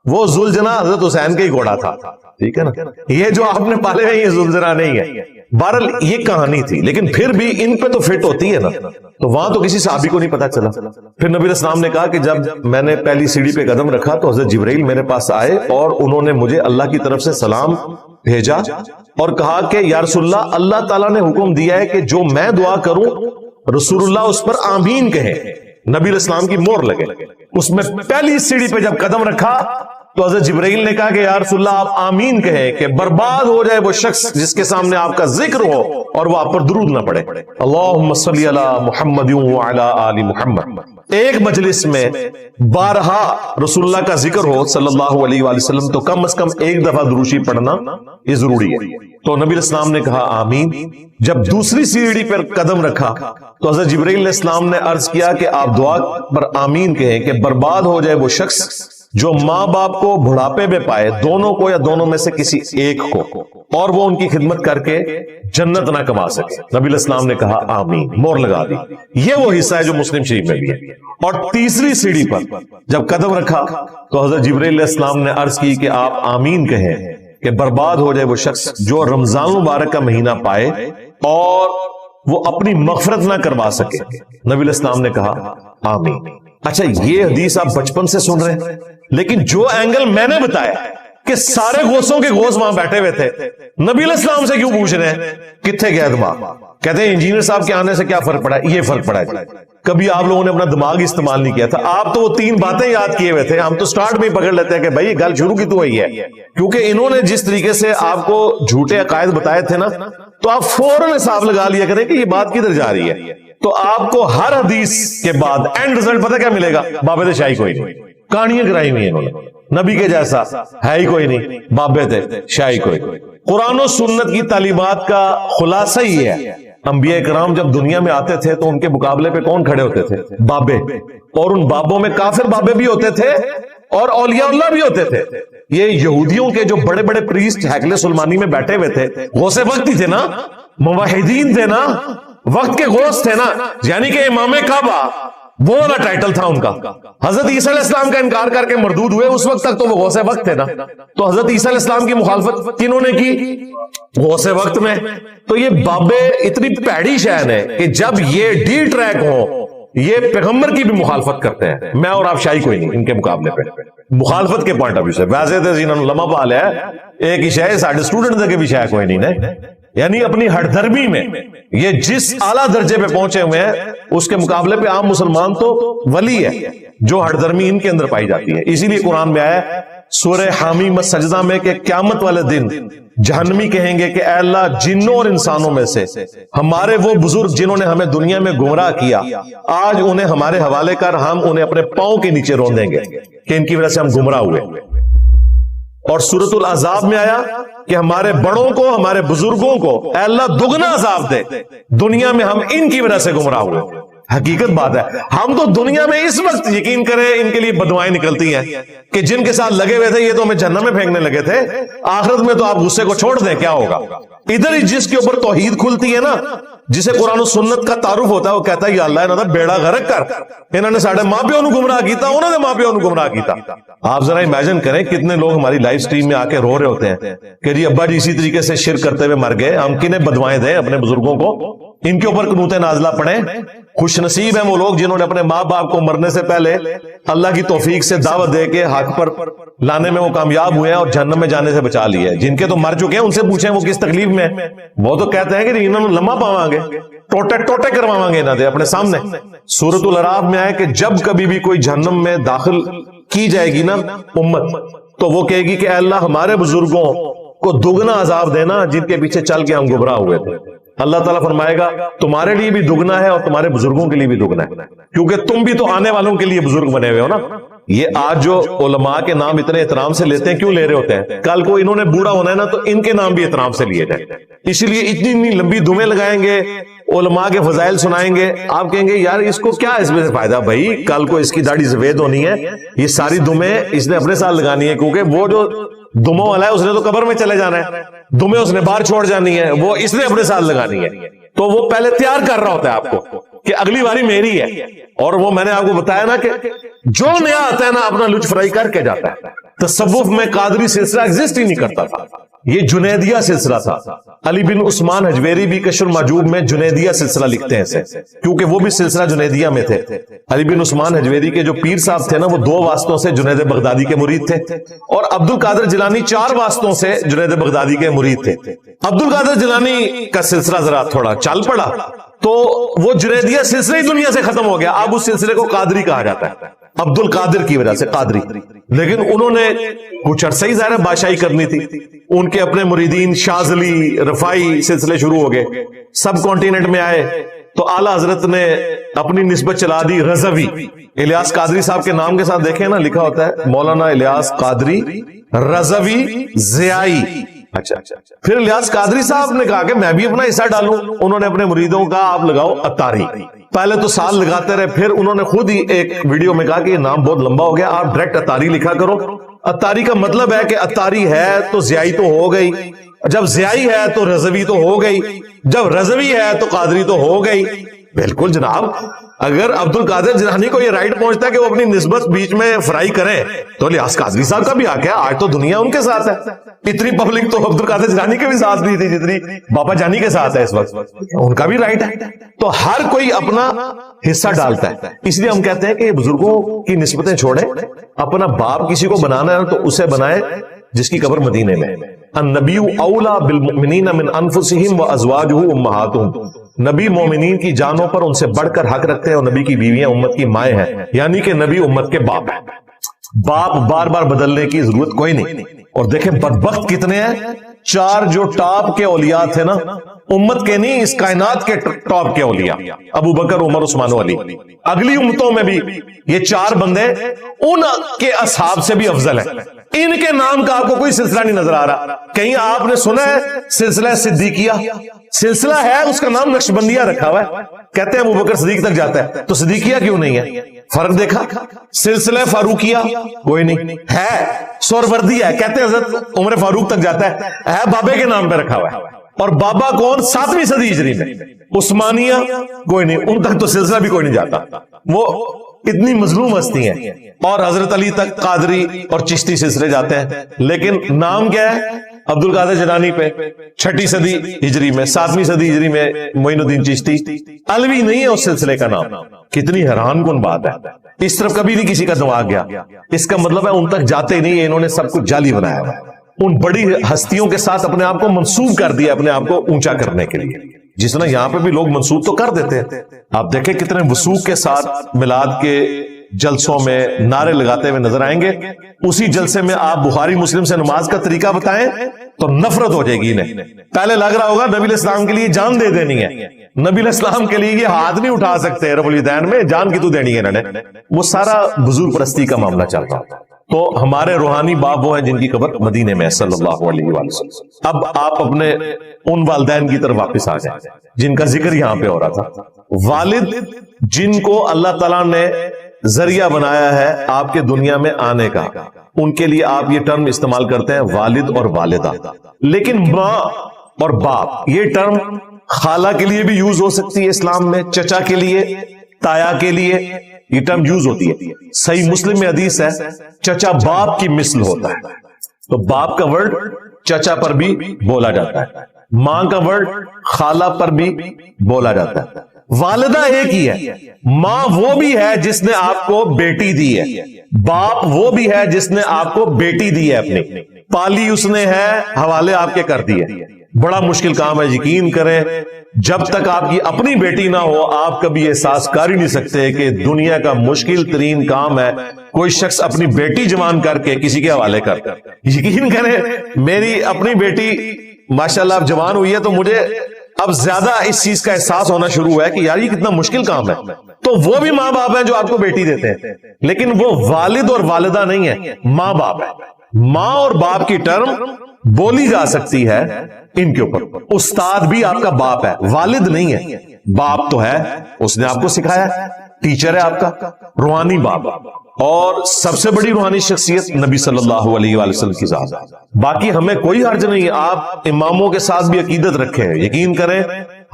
وہ ذوالجناح حضرت حسین کا ہی گھوڑا تھا، ٹھیک ہے نا. یہ جو آپ نے پالے ہیں یہ ذوالجناح نہیں ہے. بہرحال یہ کہانی تھی، لیکن پھر بھی ان پہ تو فٹ ہوتی ہے نا. تو وہاں تو کسی صحابی کو نہیں پتا چلا. پھر نبی علیہ السلام نے کہا کہ جب میں نے پہلی سیڑھی پہ قدم رکھا تو حضرت جبرائیل میرے پاس آئے اور انہوں نے مجھے اللہ کی طرف سے سلام بھیجا اور کہا کہ یا رسول اللہ، اللہ تعالیٰ نے حکم دیا ہے کہ جو میں دعا کروں رسول اللہ اس پر آمین کہیں. نبی علیہ السلام کی مور لگے. اس میں پہلی سیڑھی پہ جب قدم رکھا تو حضرت جبرائیل نے کہا کہ یا رسول اللہ آپ آمین کہیں کہ برباد ہو جائے وہ شخص جس کے سامنے آپ کا ذکر ہو اور وہ آپ پر درود نہ پڑے. اللہم صلی علی محمد وعلی آل محمد. ایک مجلس میں بارہا رسول اللہ کا ذکر ہو صلی اللہ علیہ وآلہ وسلم تو کم از کم ایک دفعہ دروشی پڑھنا یہ ضروری ہے. تو نبی علیہ السلام نے کہا آمین. جب دوسری سیڑھی پر قدم رکھا تو حضرت جبرائیل علیہ السلام نے عرض کیا کہ آپ دعا پر آمین کہیں کہ برباد ہو جائے وہ شخص جو ماں باپ کو بڑھاپے میں پائے، دونوں کو یا دونوں میں سے کسی ایک کو، اور وہ ان کی خدمت کر کے جنت نہ کما سکے. نبی علیہ السلام نے کہا آمین، مور لگا دی. یہ وہ حصہ ہے جو مسلم شریف میں بھی ہے. اور تیسری سیڑھی پر جب قدم رکھا تو حضرت جبرائیل علیہ السلام نے عرض کی کہ آپ آمین کہیں کہ برباد ہو جائے وہ شخص جو رمضان مبارک کا مہینہ پائے اور وہ اپنی مغفرت نہ کروا سکے. نبی علیہ السلام نے کہا آمین. اچھا یہ حدیث آپ بچپن سے سن رہے ہیں، لیکن جو اینگل میں نے بتایا کہ سارے غوثوں کے غوث وہاں بیٹھے ہوئے تھے، نبی علیہ السلام سے کیوں پوچھ رہے ہیں کتنے گیا دماغ؟ کہتے ہیں انجینئر صاحب کے آنے سے کیا فرق پڑا ہے؟ یہ فرق پڑا ہے. کبھی آپ لوگوں نے اپنا دماغ استعمال نہیں کیا تھا. آپ تو وہ 3 باتیں یاد کیے ہوئے تھے. ہم تو سٹارٹ میں ہی پکڑ لیتے ہیں کہ بھائی گل شروع کی تو وہی ہے، کیونکہ انہوں نے جس طریقے سے آپ کو جھوٹے عقائد بتائے تھے نا، تو آپ فوراً حساب لگا لیا کریں کہ یہ بات کدھر جا رہی ہے. تو آپ کو ہر حدیث کے بعد اینڈ رزلٹ پتہ کیا ملے گا؟ بابے تھے شاہی کوئی نہیں. کہانیاں کرائی ہوئی ہیں انہوں نے، نبی کے جیسا ہے ہی کوئی نہیں، بابے تھے شاہی کوئی. قرآن و سنت کی تعلیمات کا خلاصہ ہی ہے. انبیاء کرام جب دنیا میں آتے تھے تو ان کے مقابلے پہ کون کھڑے ہوتے تھے؟ بابے. اور ان بابوں میں کافر بابے بھی ہوتے تھے اور اولیاء اللہ بھی ہوتے تھے. یہ یہودیوں کے جو بڑے بڑے پریسٹ ہیکل سلمانی میں بیٹھے ہوئے تھے، غوث وقت ہی تھے نا، موحدین تھے نا، وقت کے غوث تھے نا، یعنی کہ امام کعبہ وہ والا ٹائٹل تھا ان کا. حضرت عیسیٰ علیہ السلام کا انکار کر کے مردود ہوئے، اس وقت تک تو وہ غوث وقت تھے نا. تو حضرت عیسیٰ علیہ السلام کی مخالفت کنہوں نے کی؟ غوث وقت میں. تو یہ بابے اتنی پیڑی شہن ہے کہ جب یہ ڈی ٹریک ہو، یہ پیغمبر کی بھی مخالفت کرتے ہیں. میں اور آپ شاہی کوئی نہیں ان کے مقابلے پہ، مخالفت کے پوائنٹ آف ویو سے. ویسے تو جنہوں نے لمحہ پا لیا ہے ایک ہی شاہ، ساڑھے اسٹوڈنٹ کے بھی شاہ کوئی نہیں ہے. یعنی اپنی ہٹ دھرمی میں یہ جس اعلیٰ درجے پہ پہنچے ہوئے ہیں اس کے مقابلے پہ عام مسلمان تو ولی ہے جو ہٹ دھرمی ان کے اندر پائی جاتی ہے. اسی لیے قرآن میں آیا سورہ حامیم السجدہ میں کہ قیامت والے دن جہنمی کہیں گے کہ اے اللہ، جنوں اور انسانوں میں سے ہمارے وہ بزرگ جنہوں نے ہمیں دنیا میں گمراہ کیا، آج انہیں ہمارے حوالے کر ہم انہیں اپنے پاؤں کے نیچے روندیں گے کہ ان کی وجہ سے ہم گمراہ ہوئے. اور سورۃ الاحزاب میں آیا کہ ہمارے بڑوں کو، ہمارے بزرگوں کو اے اللہ دگنا عذاب دے، دنیا میں ہم ان کی وجہ سے گمراہ ہوئے. حقیقت بات ہے، ہم تو دنیا میں اس وقت یقین کریں ان کے لیے بدوائیں نکلتی ہیں کہ جن کے ساتھ لگے ہوئے تھے یہ تو ہمیں جہنم میں پھینکنے لگے تھے، آخرت میں تو آپ غصے کو چھوڑ دیں، کیا ہوگا؟ ادھر ہی جس کے اوپر توحید کھلتی ہے نا، جسے قرآن و سنت کا تعارف ہوتا ہے، وہ کہتا ہے یا اللہ انہاں دا بیڑا غرق کر، انہوں نے ساڑھے ماں پیوں نو گمراہ کیتا، انہوں نے ماں پیوں نو گمراہ کیتا. آپ ذرا امیجن کریں کتنے لوگ ہماری لائف سٹریم میں آ کے رو رہے ہوتے ہیں کہ جی ابا جی اسی طریقے سے شرک کرتے ہوئے مر گئے، ہم کنہیں بدوائیں دیں اپنے بزرگوں کو، ان کے اوپر قنوت نازلہ پڑھیں. خوش نصیب ہیں وہ لوگ جنہوں نے اپنے ماں باپ کو مرنے سے پہلے اللہ کی توفیق سے دعوت دے کے حق پر لانے میں وہ کامیاب ہوئے ہیں اور جہنم میں جانے سے بچا لیے. جن کے تو مر چکے ہیں ان سے پوچھیں وہ کس تکلیف میں، وہ تو کہتے ہیں کہ انہوں نے لمحہ پاواں گے، ٹوٹے کرواواں گے نہ دے اپنے سامنے. سورۃ الاعراف میں آئے کہ جب کبھی بھی کوئی جہنم میں داخل کی جائے گی نا امت، تو وہ کہے گی کہ اے اللہ ہمارے بزرگوں کو دگنا عذاب دینا جن کے پیچھے چل کے ہم گمراہ ہوئے تھے. اللہ تعالیٰ فرمائے گا تمہارے لیے بھی دگنا ہے اور تمہارے بزرگوں کے لیے بھی دگنا ہے، کیونکہ تم بھی تو آنے والوں کے لیے بزرگ بنے ہوئے ہو نا. یہ آج جو علماء کے نام اتنے احترام سے لیتے ہیں، کیوں لے رہے ہوتے ہیں؟ کل کو انہوں نے بوڑھا ہونا ہے نا تو ان کے نام بھی احترام سے لیے جائیں. اسی لیے اتنی لمبی دمیں لگائیں گے، علماء کے فضائل سنائیں گے، آپ کہیں گے یار اس کو کیا اس میں سے فائدہ؟ بھائی کل کو اس کی داڑھی سفید ہونی ہے، یہ ساری دمیں اس نے اپنے ساتھ لگانی ہے، کیونکہ وہ جو دموں والا ہے اس نے تو قبر میں چلے جانا ہے، دمیں اس نے باہر چھوڑ جانی ہے، وہ اس نے اپنے ساتھ لگانی ہے. تو وہ پہلے تیار کر رہا ہوتا ہے آپ کو کہ اگلی باری میری ہے. اور وہ میں نے آپ کو بتایا نا کہ جو نیا آتا ہے نا اپنا لچ فرائی کر کے جاتا ہے. تصوف میں قادری سلسلہ ایگزسٹ ہی نہیں کرتا تھا، یہ جنیدیہ سلسلہ تھا. علی بن عثمان حجویری بھی کشف المحجوب میں جنیدیہ سلسلہ لکھتے ہیں اسے، کیونکہ وہ بھی سلسلہ جنیدیہ میں تھے. علی بن عثمان حجویری کے جو پیر صاحب تھے نا وہ 2 واسطوں سے جنید بغدادی کے مرید تھے، اور عبد القادر جیلانی 4 واسطوں سے جنید بغدادی کے مرید تھے. عبد القادر جیلانی کا سلسلہ ذرا تھوڑا چل پڑا تو وہ جنیدیہ سلسلہ ہی دنیا سے ختم ہو گیا. اب اس سلسلے کو قادری کہا جاتا ہے، عبد القادر کی وجہ سے قادری. لیکن انہوں نے کچھ عرصہ ہی ظاہر بادشاہی کرنی تھی. ان کے اپنے مریدین شاذلی رفائی سلسلے شروع ہو گئے, سب کانٹیننٹ میں آئے, تو اعلیٰ حضرت نے اپنی نسبت چلا دی رضوی. الیاس قادری صاحب کے نام کے ساتھ دیکھیں نا, لکھا ہوتا ہے مولانا الیاس قادری رضوی ضیائی. اچھا, پھر الیاس قادری صاحب نے کہا کہ میں بھی اپنا حصہ ڈالوں. انہوں نے اپنے مریدوں کا آپ لگاؤ اتاری. پہلے تو سال لگاتے رہے, پھر انہوں نے خود ہی ایک ویڈیو میں کہا کہ یہ نام بہت لمبا ہو گیا, آپ ڈائریکٹ اتاری لکھا کرو. اتاری کا مطلب ہے کہ اتاری ہے تو ضیائی تو ہو گئی, جب ضیائی ہے تو رضوی تو ہو گئی, جب رضوی ہے تو قادری تو ہو گئی. بالکل جناب, اگر عبد القادر جیلانی کو یہ رائٹ پہنچتا ہے کہ وہ اپنی نسبت بیچ میں فرائی کریں, تو الیاس قادری صاحب کا بھی حق ہے. آج تو دنیا ان کے ساتھ ہے, اتنی پبلک تو عبد القادر جیلانی کے بھی ساتھ نہیں تھی جتنی بابا جانی کے ساتھ ہے اس وقت. ان کا بھی رائٹ ہے. تو ہر کوئی اپنا حصہ ڈالتا ہے. اس لیے ہم کہتے ہیں کہ بزرگوں کی نسبتیں چھوڑیں, اپنا باپ کسی کو بنانا ہے تو اسے بنائے جس کی قبر مدینے میں. النبی اولا بالمؤمنین من انفسہم وازواجہ امہاتہم, نبی مومنین کی جانوں پر ان سے بڑھ کر حق رکھتے ہیں, اور نبی کی بیویاں امت کی مائیں ہیں, یعنی کہ نبی امت کے باپ ہیں. باپ بار بار بدلنے کی ضرورت کوئی نہیں. اور دیکھیں بدبخت کتنے ہیں, 4 جو ٹاپ کے اولیاء تھے نا, امت کے نہیں اس کائنات کے ٹاپ کے اولیاء, ابو بکر, عمر, عثمان و علی. اگلی امتوں میں بھی یہ 4 بندے ان کے اصحاب سے بھی افضل ہیں. ان کے نام کا آپ کو کوئی سلسلہ نہیں نظر آ رہا. کہیں آپ نے سنا ہے سلسلہ صدیقیہ؟ سلسلہ ہے, اس کا نام نقشبندیہ رکھا ہوا ہے. کہتے ہیں ابو بکر صدیق تک جاتا ہے, تو صدیقیہ کیوں نہیں ہے؟ فرق دیکھا؟ سلسلہ فاروقیہ کوئی نہیں ہے, سوروردی ہے, کہتے ہیں حضرت عمر فاروق تک جاتا ہے بابے کے نام پہ رکھا ہوا ہے. اور بابا کون؟ 7ویں صدی ہجری میں. عثمانیہ کوئی نہیں, ان تک تو سلسلہ بھی کوئی نہیں جاتا, وہ اتنی مظلوم ہستی ہیں. اور حضرت علی تک قادری اور چشتی سلسلے جاتے ہیں, لیکن نام کیا ہے؟ عبد القادر جیلانی پہ 6 صدی ہجری میں, 7ویں صدی ہجری میں معین الدین چشتی. علوی نہیں ہے اس سلسلے کا نام. کتنی حیران کن بات ہے. اس طرف کبھی نہیں کسی کا دماغ گیا. اس کا مطلب ہے ان تک جاتے نہیں ہیں, انہوں نے سب کچھ جعلی بنایا ہوا ہے. ان بڑی ہستیوں کے ساتھ اپنے آپ کو منسوب کر دیا, اپنے آپ کو اونچا کرنے کے لیے. جس طرح یہاں پہ بھی لوگ منسوب تو کر دیتے ہیں. آپ دیکھیں کتنے وثوق کے ساتھ میلاد کے جلسوں میں نعرے لگاتے ہوئے نظر آئیں گے. اسی جلسے میں آپ بخاری مسلم سے نماز کا طریقہ بتائیں تو نفرت ہو جائے گی انہیں. پہلے لگ رہا ہوگا نبی علیہ السلام کے لیے جان دے دینی ہے, نبی علیہ السلام کے لیے یہ ہاتھ نہیں اٹھا سکتے رب الیدین میں, جان کی تو دینی ہے انہوں نے. وہ سارا بزرگ پرستی کا معاملہ چل رہا ہے. تو ہمارے روحانی باپ وہ ہیں جن کی قبر مدینے میں صلی اللہ علیہ وسلم. اب آپ اپنے ان والدین کی طرف واپس آ جائیں جن کا ذکر یہاں پہ ہو رہا تھا. والد جن کو اللہ تعالیٰ نے ذریعہ بنایا ہے آپ کے دنیا میں آنے کا, ان کے لیے آپ یہ ٹرم استعمال کرتے ہیں والد اور والدہ. لیکن ماں اور باپ یہ ٹرم خالہ کے لیے بھی یوز ہو سکتی ہے اسلام میں, چچا کے لیے, تایا کے لیے یہ ٹرم یوز ہوتی ہے. صحیح مسلم میں حدیث ہے چچا باپ کی مثل ہوتا ہے. تو باپ کا ورڈ چچا پر بھی بولا جاتا ہے, ماں کا ورڈ خالہ پر بھی بولا جاتا ہے. والدہ ایک ہی ہے. ماں وہ بھی ہے جس نے آپ کو بیٹی دی ہے, باپ وہ بھی ہے جس نے آپ کو بیٹی دی ہے, اپنی پالی اس نے ہے, حوالے آپ کے کر دیے. بڑا مشکل کام ہے, یقین کریں جب تک آپ کی اپنی بیٹی نہ ہو آپ کبھی احساس کر ہی نہیں سکتے کہ دنیا کا مشکل ترین کام ہے کوئی شخص اپنی بیٹی جوان کر کے کسی کے حوالے کر. یقین کریں میری اپنی بیٹی ماشاءاللہ اب جوان ہوئی ہے تو مجھے اب زیادہ اس چیز کا احساس ہونا شروع ہوا ہے کہ یار یہ کتنا مشکل کام ہے. تو وہ بھی ماں باپ ہیں جو آپ کو بیٹی دیتے ہیں, لیکن وہ والد اور والدہ نہیں ہے, ماں باپ ہے. ماں اور باپ کی ٹرم بولی جا سکتی ہے ان کے اوپر. استاد بھی آپ کا باپ ہے, والد نہیں ہے. باپ تو ہے, اس نے آپ کو سکھایا, ٹیچر ہے آپ کا, روحانی باپ. اور سب سے بڑی روحانی شخصیت نبی صلی اللہ علیہ وآلہ وسلم کی ذات. باقی ہمیں کوئی حرج نہیں, آپ اماموں کے ساتھ بھی عقیدت رکھیں. یقین کریں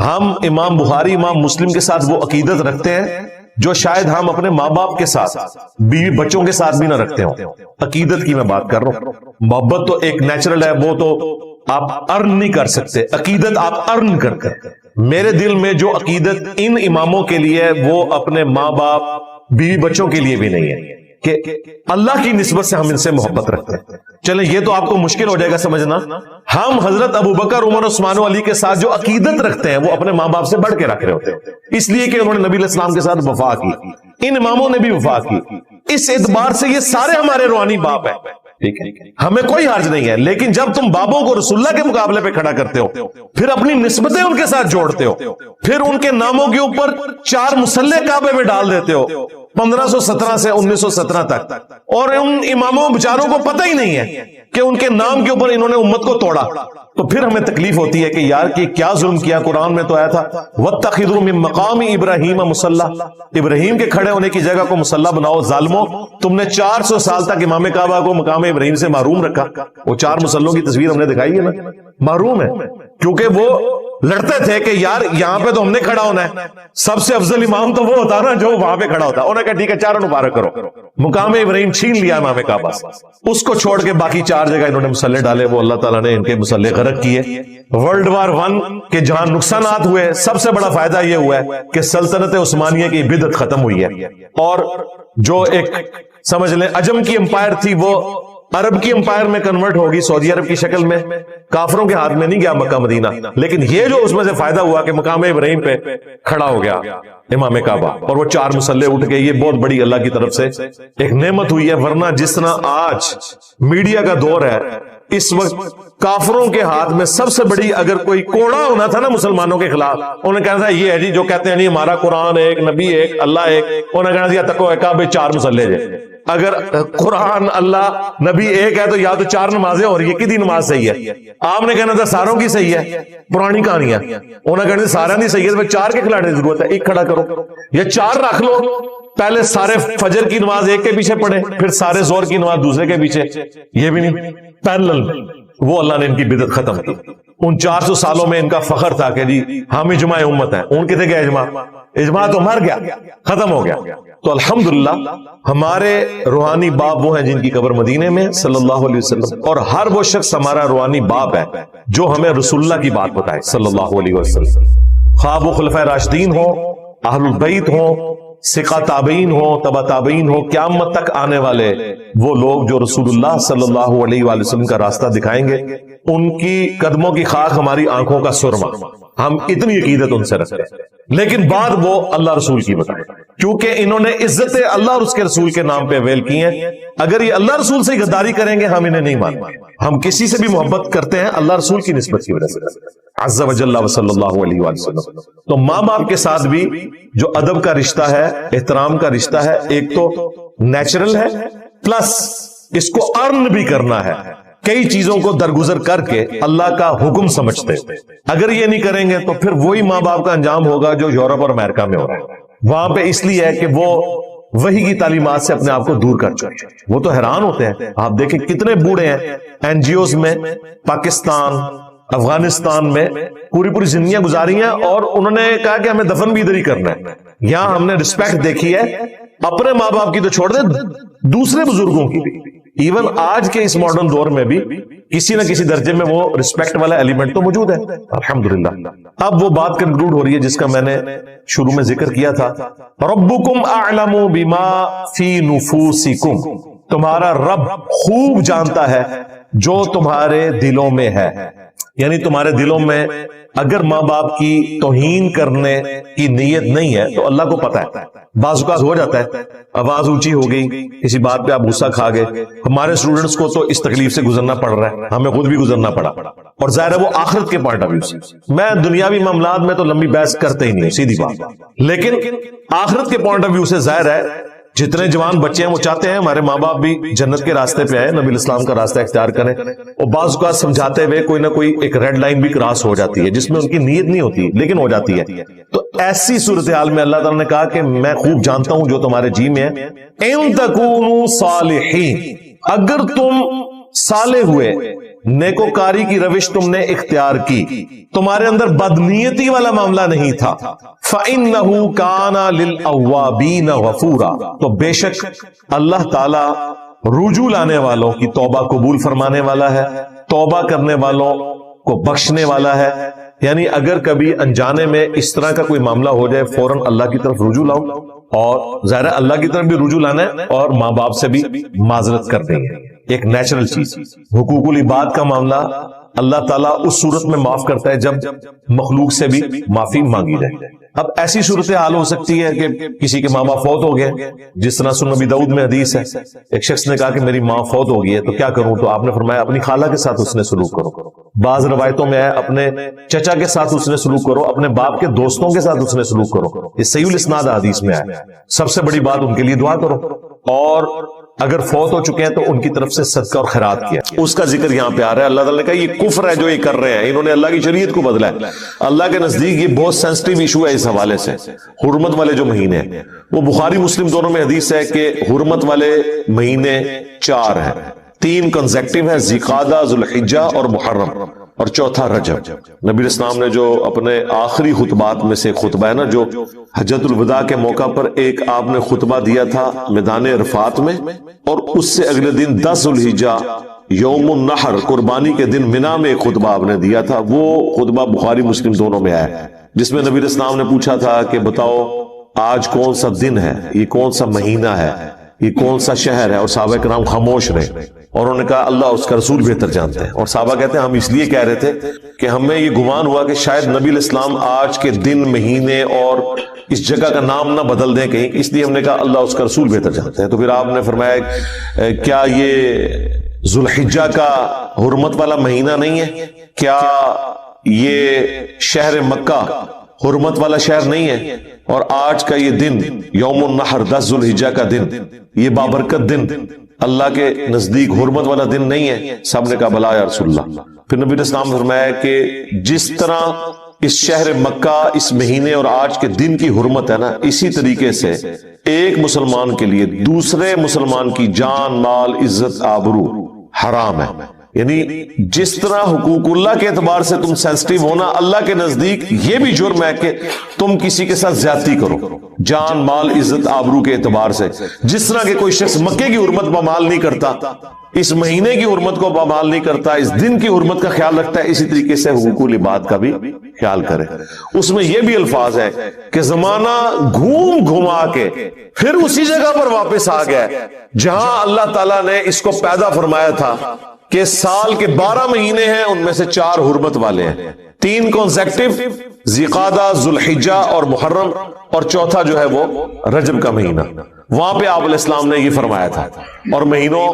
ہم امام بخاری, امام مسلم کے ساتھ وہ عقیدت رکھتے ہیں جو شاید ہم اپنے ماں باپ کے ساتھ, بیوی بچوں کے ساتھ بھی نہ رکھتے ہوں. عقیدت کی میں بات کر رہا ہوں. محبت تو ایک نیچرل ہے, وہ تو آپ ارن نہیں کر سکتے. عقیدت آپ ارن کر کر. میرے دل میں جو عقیدت ان اماموں کے لیے ہے وہ اپنے ماں باپ بیوی بچوں کے لیے بھی نہیں ہے کہ اللہ کی نسبت سے ہم ان سے محبت رکھتے ہیں. چلیں یہ تو آپ کو مشکل ہو جائے گا سمجھنا. ہم حضرت ابو بکر, عمر, عثمان و علی کے ساتھ جو عقیدت رکھتے ہیں وہ اپنے ماں باپ سے بڑھ کے رکھ رہے ہوتے ہیں, اس لیے کہ انہوں نے نبی علیہ السلام کے ساتھ وفا کی. ان اماموں نے بھی وفا کی. اس اعتبار سے یہ سارے ہمارے روحانی باپ ہیں، ٹھیک ہے، ہمیں کوئی حرج نہیں ہے. لیکن جب تم بابوں کو رسول اللہ کے مقابلے پہ کھڑا کرتے ہو، پھر اپنی نسبتیں ان کے ساتھ جوڑتے ہو، پھر ان کے ناموں کے اوپر 4 مصلے کعبے میں ڈال دیتے ہو 1517 سے 1917 تک، اور ان اماموں بیچاروں کو پتہ ہی نہیں ہے کہ ان کے نام کے اوپر انہوں نے امت کو توڑا، تو پھر ہمیں تکلیف ہوتی ہے کہ یار کہ کیا ظلم کیا. قرآن میں تو آیا تھا وَاتَّخِذُوا مِن مَقَامِ ابراہیم مُصَلَّى، ابراہیم کے کھڑے ہونے کی جگہ کو مصلی بناؤ. ظالموں، تم نے 400 سال تک امام کعبہ کو مقام ابراہیم سے محروم رکھا. وہ 4 مصلوں کی تصویر ہم نے دکھائی ہے نا، محروم ہے، کیونکہ وہ لڑتے تھے کہ یار یہاں پہ تو ہم نے کھڑا ہونا ہے، سب سے افضل امام تو وہ ہوتا نا جو وہاں پہ کھڑا ہوتا. انہوں نے کہا ٹھیک ہے 4 مبارک کرو. مقام ابراہیم چھین لیا امام کعبہ سے، اس کو چھوڑ کے باقی 4 جگہ انہوں نے مصلے ڈالے. وہ اللہ تعالیٰ نے ان کے مصلے غرق کیے. ورلڈ وار 1 کے جہاں نقصانات ہوئے، سب سے بڑا فائدہ یہ ہوا ہے کہ سلطنت عثمانیہ کی بدعت ختم ہوئی ہے، اور جو ایک سمجھ لیں عجم کی امپائر تھی وہ عرب کی امپائر میں کنورٹ ہوگی، سعودی عرب کی شکل میں. کافروں کے ہاتھ میں نہیں گیا مکہ مدینہ، لیکن یہ جو اس میں سے فائدہ ہوا کہ مقام ابراہیم پہ کھڑا ہو گیا امام کعبہ، اور وہ 4 مصلے اٹھ گئے. یہ بہت بڑی اللہ کی طرف سے ایک نعمت ہوئی ہے. ورنہ جس طرح آج میڈیا کا دور ہے، اس وقت کافروں کے ہاتھ میں سب سے بڑی اگر کوئی کوڑا ہونا تھا نا مسلمانوں کے خلاف، انہیں کہنا تھا یہ ہے جی جو کہتے ہیں نہیں ہمارا قرآن ایک، نبی ایک، اللہ ایک، انہیں کہنا تھا تکو کعبے 4 مصلے جے. اگر قرآن اللہ نبی ایک ہے تو یا تو 4 نمازیں اور یہ کدی نماز صحیح ہے. آپ نے کہنا تھا ساروں کی صحیح ہے، پرانی کہانیاں. انہیں کہنا تھا سارا نہیں صحیح ہے، 4 کے کھلاڑے کی ضرورت ہے، ایک کھڑا کرو یا 4 رکھ لو. پہلے سارے فجر کی نماز ایک کے پیچھے پڑھے، پھر سارے زور کی نماز دوسرے کے پیچھے. یہ بھی نہیں، پیرلل. وہ اللہ نے ان کی بدعت ختم کی. ان 400 سالوں میں ان کا فخر تھا کہ جی ہم اجماع امت ہیں. ان کتنے گئے اجماع تو مر گیا، ختم ہو گیا. تو الحمدللہ ہمارے روحانی باپ وہ ہیں جن کی قبر مدینے میں صلی اللہ علیہ وسلم، اور ہر وہ شخص ہمارا روحانی باپ ہے جو ہمیں رسول اللہ کی بات بتائے صلی اللہ علیہ وسلم. خواب و خلفائے راشدین ہو، اہل البیت ہو، ثقہ تابعین ہو، تبع تابعین ہو، قیامت تک آنے والے وہ لوگ جو رسول اللہ صلی اللہ علیہ وآلہ وسلم کا راستہ دکھائیں گے، ان کی قدموں کی خاک ہماری آنکھوں کا سرما. ہم اتنی عقیدت ان سے رکھتے ہیں، لیکن بعد وہ اللہ رسول کی بتائیں، کیونکہ انہوں نے عزت اللہ اور اس کے رسول کے نام پہ اویل کی ہیں. اگر یہ اللہ رسول سے غداری کریں گے ہم انہیں نہیں مانیں. ہم کسی سے بھی محبت کرتے ہیں اللہ رسول کی نسبت کی وجہ سے عز و جل و صلی اللہ علیہ وآلہ وسلم. تو ماں باپ کے ساتھ بھی جو ادب کا رشتہ ہے، احترام کا رشتہ ہے، ایک تو نیچرل ہے، پلس اس کو ارن بھی کرنا ہے. کئی چیزوں کو درگزر کر کے اللہ کا حکم سمجھتے. اگر یہ نہیں کریں گے تو پھر وہی ماں باپ کا انجام ہوگا جو یورپ اور امریکہ میں ہو رہا ہے. وہاں پہ اس لیے ہے کہ وہ وحی کی تعلیمات سے اپنے آپ کو دور کر چکے. وہ تو حیران ہوتے ہیں. آپ دیکھیں کتنے بوڑھے ہیں این جی اوز میں، پاکستان، افغانستان میں پوری زندگیاں گزاری ہیں، اور انہوں نے کہا کہ ہمیں دفن بھی ادھر ہی کرنا ہے. یہاں ہم نے رسپیکٹ دیکھی ہے اپنے ماں باپ کی تو چھوڑ دیں، دوسرے بزرگوں کی بھی. ایون آج کے اس ماڈرن دور میں بھی کسی نہ کسی درجے میں وہ رسپیکٹ والا ایلیمنٹ تو موجود ہے الحمدللہ. اب وہ بات کنکلوڈ ہو رہی ہے جس کا میں نے شروع میں ذکر کیا تھا، ربکم اعلم بما فی نفوسکم، تمہارا رب خوب جانتا ہے جو تمہارے دلوں میں ہے. یعنی تمہارے دلوں میں اگر ماں باپ کی توہین کرنے کی نیت نہیں ہے تو اللہ کو پتا ہے. بعض اوقات ہو جاتا ہے آواز اونچی ہو گئی، کسی بات پہ آپ غصہ کھا گئے. ہمارے اسٹوڈنٹس کو تو اس تکلیف سے گزرنا پڑ رہا ہے، ہمیں خود بھی گزرنا پڑا، اور ظاہر ہے وہ آخرت کے پوائنٹ آف ویو سے. میں دنیاوی معاملات میں تو لمبی بحث کرتے ہی نہیں، سیدھی بات. لیکن آخرت کے پوائنٹ آف ویو سے ظاہر ہے جتنے جوان بچے ہیں وہ چاہتے ہیں ہمارے ماں باپ بھی جنت کے راستے پہ آئے، نبی الاسلام کا راستہ اختیار کریں. اور بعض اوقات سمجھاتے ہوئے کوئی نہ کوئی ایک ریڈ لائن بھی کراس ہو جاتی ہے جس میں ان کی نیت نہیں ہوتی لیکن ہو جاتی ہے. تو ایسی صورتحال میں اللہ تعالیٰ نے کہا کہ میں خوب جانتا ہوں جو تمہارے جی میں ہے. ان تکونوا صالحین، اگر تم صالح ہوئے، نیکوکاری کی روش تم نے اختیار کی، تمہارے اندر بدنیتی والا معاملہ نہیں تھا، فَإِنَّهُ كَانَ لِلْأَوَّابِينَ غَفُورًا، تو بے شک اللہ تعالی رجوع لانے والوں کی توبہ قبول فرمانے والا ہے، توبہ کرنے والوں کو بخشنے والا ہے. یعنی اگر کبھی انجانے میں اس طرح کا کوئی معاملہ ہو جائے فوراً اللہ کی طرف رجوع لاؤ، اور ظاہر اللہ کی طرف بھی رجوع لانا ہے اور ماں باپ سے بھی معذرت کر دیں گے، ایک نیچرل چیز. حقوق العباد کا معاملہ اللہ تعالیٰ اس صورت میں معاف کرتا ہے جب مخلوق سے بھی معافی مانگی جائے. اب ایسی صورتحال ہو سکتی ہے کہ کسی کے ماں باپ فوت ہو گئے، جس طرح سنن نبی داؤد میں حدیث ہے، ایک شخص نے کہا کہ میری ماں فوت ہو گئی ہے تو کیا کروں، تو آپ نے فرمایا اپنی خالہ کے ساتھ اس نے سلوک کرو۔ بعض روایتوں میں ہے اپنے چچا کے ساتھ اس نے سلوک کرو، اپنے باپ کے دوستوں کے ساتھ اس نے سلوک کرو، یہ صحیح الاسناد حدیث میں ہے۔ سب سے بڑی بات ان کے لیے دعا کرو، اور اگر فوت ہو چکے ہیں تو ان کی طرف سے صدقہ اور خیرات کیا، اس کا ذکر یہاں پہ آ رہا ہے۔ اللہ تعالیٰ نے کہا یہ کفر ہے جو یہ کر رہے ہیں، انہوں نے اللہ کی شریعت کو بدلا ہے۔ اللہ کے نزدیک یہ بہت سینسٹیو ایشو ہے اس حوالے سے۔ حرمت والے جو مہینے ہیں وہ بخاری مسلم دونوں میں حدیث ہے کہ حرمت والے مہینے 4 ہیں، 3 کنزیکٹیو ہیں، ذوالقعدہ، ذوالحجہ اور محرم، اور چوتھا رجب۔ نبی اسلام نے جو اپنے آخری خطبات میں سے خطبہ ہے نا، جو حجۃ الوداع کے موقع پر ایک آپ نے خطبہ دیا تھا میدان عرفات میں، اور اس سے اگلے دن 10 ذوالحجہ یوم النحر قربانی کے دن منا میں ایک خطبہ آپ نے دیا تھا، وہ خطبہ بخاری مسلم دونوں میں آیا، جس میں نبی اسلام نے پوچھا تھا کہ بتاؤ آج کون سا دن ہے، یہ کون سا مہینہ ہے، یہ کون سا شہر ہے، اور صحابہ کرام خاموش رہے، اور انہوں نے کہا اللہ اس کا رسول بہتر جانتے ہیں۔ اور صحابہ کہتے ہیں ہم اس لیے کہہ رہے تھے کہ ہمیں یہ گمان ہوا کہ شاید نبی الاسلام آج کے دن، مہینے اور اس جگہ کا نام نہ بدل دیں کہیں، اس لیے ہم نے کہا اللہ اس کا رسول بہتر جانتے ہیں۔ تو پھر آپ نے فرمایا کیا یہ ذوالحجہ کا حرمت والا مہینہ نہیں ہے، کیا یہ شہر مکہ حرمت والا شہر نہیں ہے، اور آج کا یہ دن یوم النحر 10 ذوالحجہ کا دن، یہ بابرکت دن اللہ کے نزدیک حرمت والا دن نہیں ہے؟ سب نے کہا بلا یا رسول اللہ۔ پھر نبی اسلام نے فرمایا کہ جس طرح اس شہر مکہ، اس مہینے اور آج کے دن کی حرمت ہے نا، اسی طریقے سے ایک مسلمان کے لیے دوسرے مسلمان کی جان، مال، عزت، آبرو حرام ہے۔ یعنی جس طرح حقوق اللہ کے اعتبار سے تم سینسٹیو ہونا، اللہ کے نزدیک یہ بھی جرم ہے کہ تم کسی کے ساتھ زیادتی کرو، جان، مال، عزت، آبرو کے اعتبار سے۔ جس طرح کہ کوئی شخص مکے کی حرمت پامال نہیں کرتا، اس مہینے کی حرمت کو پامال نہیں کرتا، اس دن کی حرمت کا خیال رکھتا ہے، اسی طریقے سے حقوق العباد کا بھی خیال کرے۔ اس میں یہ بھی الفاظ ہے کہ زمانہ گھوم گھما کے پھر اسی جگہ پر واپس آ گیا جہاں اللہ تعالیٰ نے اس کو پیدا فرمایا تھا کہ سال کے 12 مہینے ہیں، ان میں سے 4 حرمت والے ہیں، 3 کنزیکٹیو، ذوالقعدہ، ذوالحجہ اور محرم، اور چوتھا جو ہے وہ رجب کا مہینہ۔ وہاں پہ آپ علیہ السلام نے یہ فرمایا تھا، اور مہینوں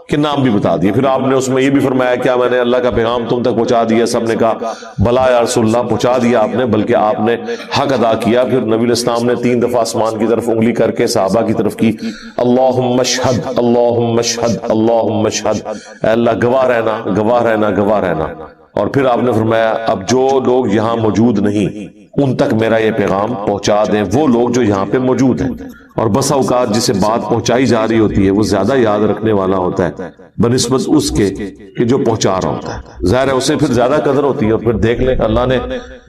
کے نام بھی بتا دیے۔ پھر آپ نے اس میں یہ بھی فرمایا کیا میں نے اللہ کا پیغام تم تک پہنچا دیا؟ سب نے کہا بلا یا رسول اللہ، پہنچا دیا آپ نے، بلکہ آپ نے حق ادا کیا۔ پھر نبی علیہ السلام نے 3 دفعہ آسمان کی طرف انگلی کر کے صحابہ کی طرف کی، اللہم اشہد، اللہم اشہد، اللہم اشہد، اے اللہ گواہ رہنا، گواہ رہنا، گواہ رہنا۔ اور پھر آپ نے فرمایا اب جو لوگ یہاں موجود نہیں ان تک میرا یہ پیغام پہنچا دیں، وہ لوگ جو یہاں پہ موجود ہیں۔ اور بسا اوقات جسے بات پہنچائی جا رہی ہوتی ہے وہ زیادہ یاد رکھنے والا ہوتا ہے بنسبت اس کے کہ جو پہنچا رہا ہوتا ہے، ظاہر ہے اسے پھر زیادہ قدر ہوتی ہے۔ اور پھر دیکھ لیں اللہ نے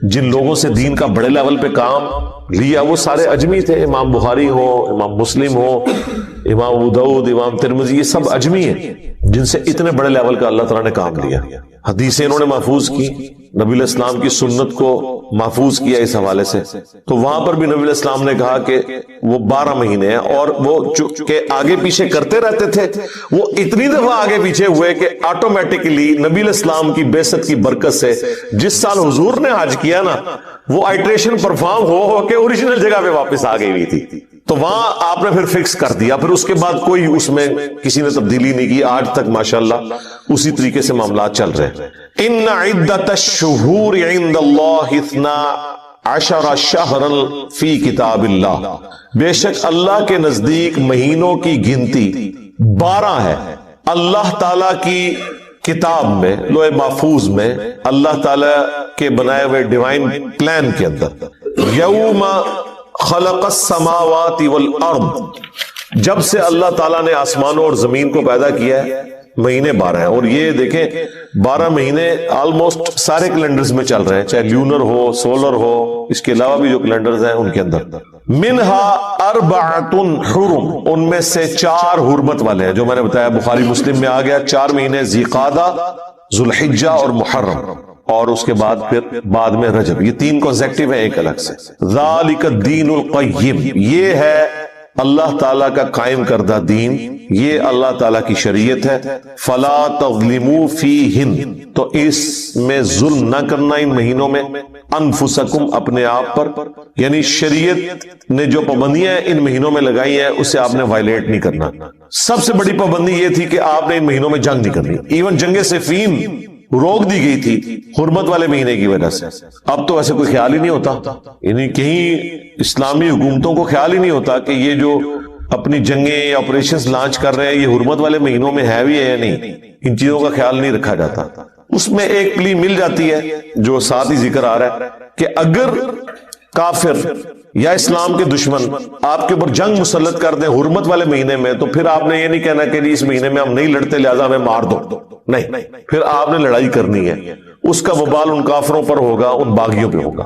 جن لوگوں سے دین کا بڑے لیول پہ کام لیا وہ سارے اجمی تھے، امام بخاری ہو، امام مسلم ہو، امام ابو داؤد، امام ترمذی، یہ سب اجمی ہیں جن سے اتنے بڑے لیول کا اللہ تعالیٰ نے کام لیا۔ حدیثیں انہوں نے محفوظ کی، نبی علیہ السلام کی سنت کو محفوظ کیا اس حوالے سے۔ تو وہاں پر بھی نبی علیہ السلام نے کہا کہ وہ 12 مہینے ہیں، اور وہ چونکہ آگے پیچھے کرتے رہتے تھے، وہ اتنی دفعہ آگے پیچھے ہوئے کہ آٹومیٹکلی نبی علیہ السلام کی بعثت کی برکت سے جس سال حضور نے حج کیا نا، وہ آئٹریشن پرفارم ہو کے اوریجنل جگہ پہ واپس آ گئی ہوئی تھی۔ تو وہاں آپ نے پھر فکس کر دیا، پھر اس کے بعد کوئی اس میں کسی نے تبدیلی نہیں کی، آج تک ماشاءاللہ اسی طریقے سے معاملات چل رہے ہیں۔ ان عدت الشہور عند اللہ 12 شہرا فی کتاب اللہ، بے شک اللہ کے نزدیک مہینوں کی گنتی 12 ہے اللہ تعالی کی کتاب میں، لوح محفوظ میں، اللہ تعالی کے بنائے ہوئے ڈیوائن پلان کے اندر۔ یوم خلق السماوات والارض، جب سے اللہ تعالیٰ نے آسمانوں اور زمین کو پیدا کیا ہے مہینے 12 ہیں۔ اور یہ دیکھیں 12 مہینے آلموسٹ سارے کیلنڈرز میں چل رہے ہیں، چاہے لیونر ہو، سولر ہو، اس کے علاوہ بھی جو کیلنڈرز ہیں ان کے اندر۔ منہا 4 حرم، ان میں سے 4 حرمت والے ہیں، جو میں نے بتایا بخاری مسلم میں آ گیا۔ 4 مہینے ذوالقعدہ، ذوالحجہ اور محرم، اور اس کے بعد پھر بعد میں رجب۔ یہ 3 کنزیکٹیو ہیں ایک الگ سے۔ ذالک الدین القیم، یہ ہے اللہ تعالیٰ کا قائم کردہ دین، یہ اللہ تعالیٰ کی شریعت ہے۔ فلا تظلموا فیہن، تو اس میں ظلم نہ کرنا ان مہینوں میں، انفسکم اپنے آپ پر، یعنی شریعت نے جو پابندیاں ان مہینوں میں لگائی ہیں اسے آپ نے وائلیٹ نہیں کرنا۔ سب سے بڑی پابندی یہ تھی کہ آپ نے ان مہینوں میں جنگ نہیں کرنی، ایون جنگ صفین روک دی گئی تھی حرمت والے مہینے کی وجہ سے۔ اب تو ایسے کوئی خیال ہی نہیں ہوتا، یعنی کہیں اسلامی حکومتوں کو خیال ہی نہیں ہوتا کہ یہ جو اپنی جنگیں یا آپریشنز لانچ کر رہے ہیں یہ حرمت والے مہینوں میں ہے بھی ہے یا نہیں، ان چیزوں کا خیال نہیں رکھا جاتا۔ اس میں ایک پلی مل جاتی ہے جو ساتھ ہی ذکر آ رہا ہے کہ اگر کافر یا اسلام کے دشمن آپ کے اوپر جنگ مسلط کر دیں حرمت والے مہینے میں، تو پھر آپ نے یہ نہیں کہنا کہ اس مہینے میں ہم نہیں لڑتے لہذا ہمیں مار دو، نہیں، پھر آپ نے لڑائی کرنی ہے۔ اس کا وبال ان کافروں پر ہوگا، ان باغیوں پہ ہوگا۔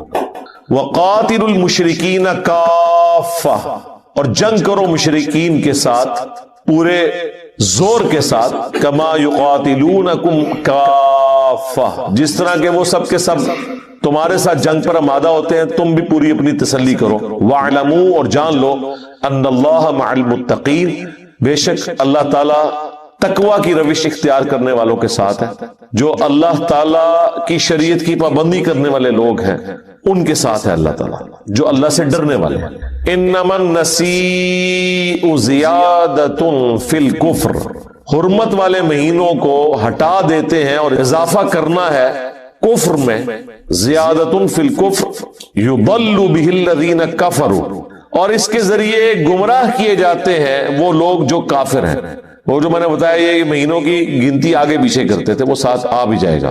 وَقَاتِلُوا الْمُشْرِكِينَ كَافَّةً، اور جنگ کرو مشرکین کے ساتھ پورے زور کے ساتھ، كَمَا يُقَاتِلُونَكُمْ كَافَّةً، جس طرح کہ وہ سب کے سب تمہارے ساتھ جنگ پر آمادہ ہوتے ہیں، تم بھی پوری اپنی تسلی کرو۔ وَاعْلَمُوا، اور جان لو، أَنَّ اللَّهَ مَعَ الْمُتَّقِينَ، بے شک اللہ تعالیٰ تقوی کی روش اختیار کرنے والوں کے ساتھ ہے، جو اللہ تعالیٰ کی شریعت کی پابندی کرنے والے لوگ ہیں ان کے ساتھ ہے اللہ تعالیٰ، جو اللہ سے ڈرنے والے ہیں۔ انما النسیء زیادۃ فی الکفر، حرمت والے مہینوں کو ہٹا دیتے ہیں اور اضافہ کرنا ہے کفر میں۔ زیادۃ فی الکفر یضل بہ الذین کفروا، اور اس کے ذریعے گمراہ کیے جاتے ہیں وہ لوگ جو کافر ہیں۔ وہ جو میں نے بتایا یہ مہینوں کی گنتی آگے پیچھے کرتے تھے وہ ساتھ آ بھی جائے گا۔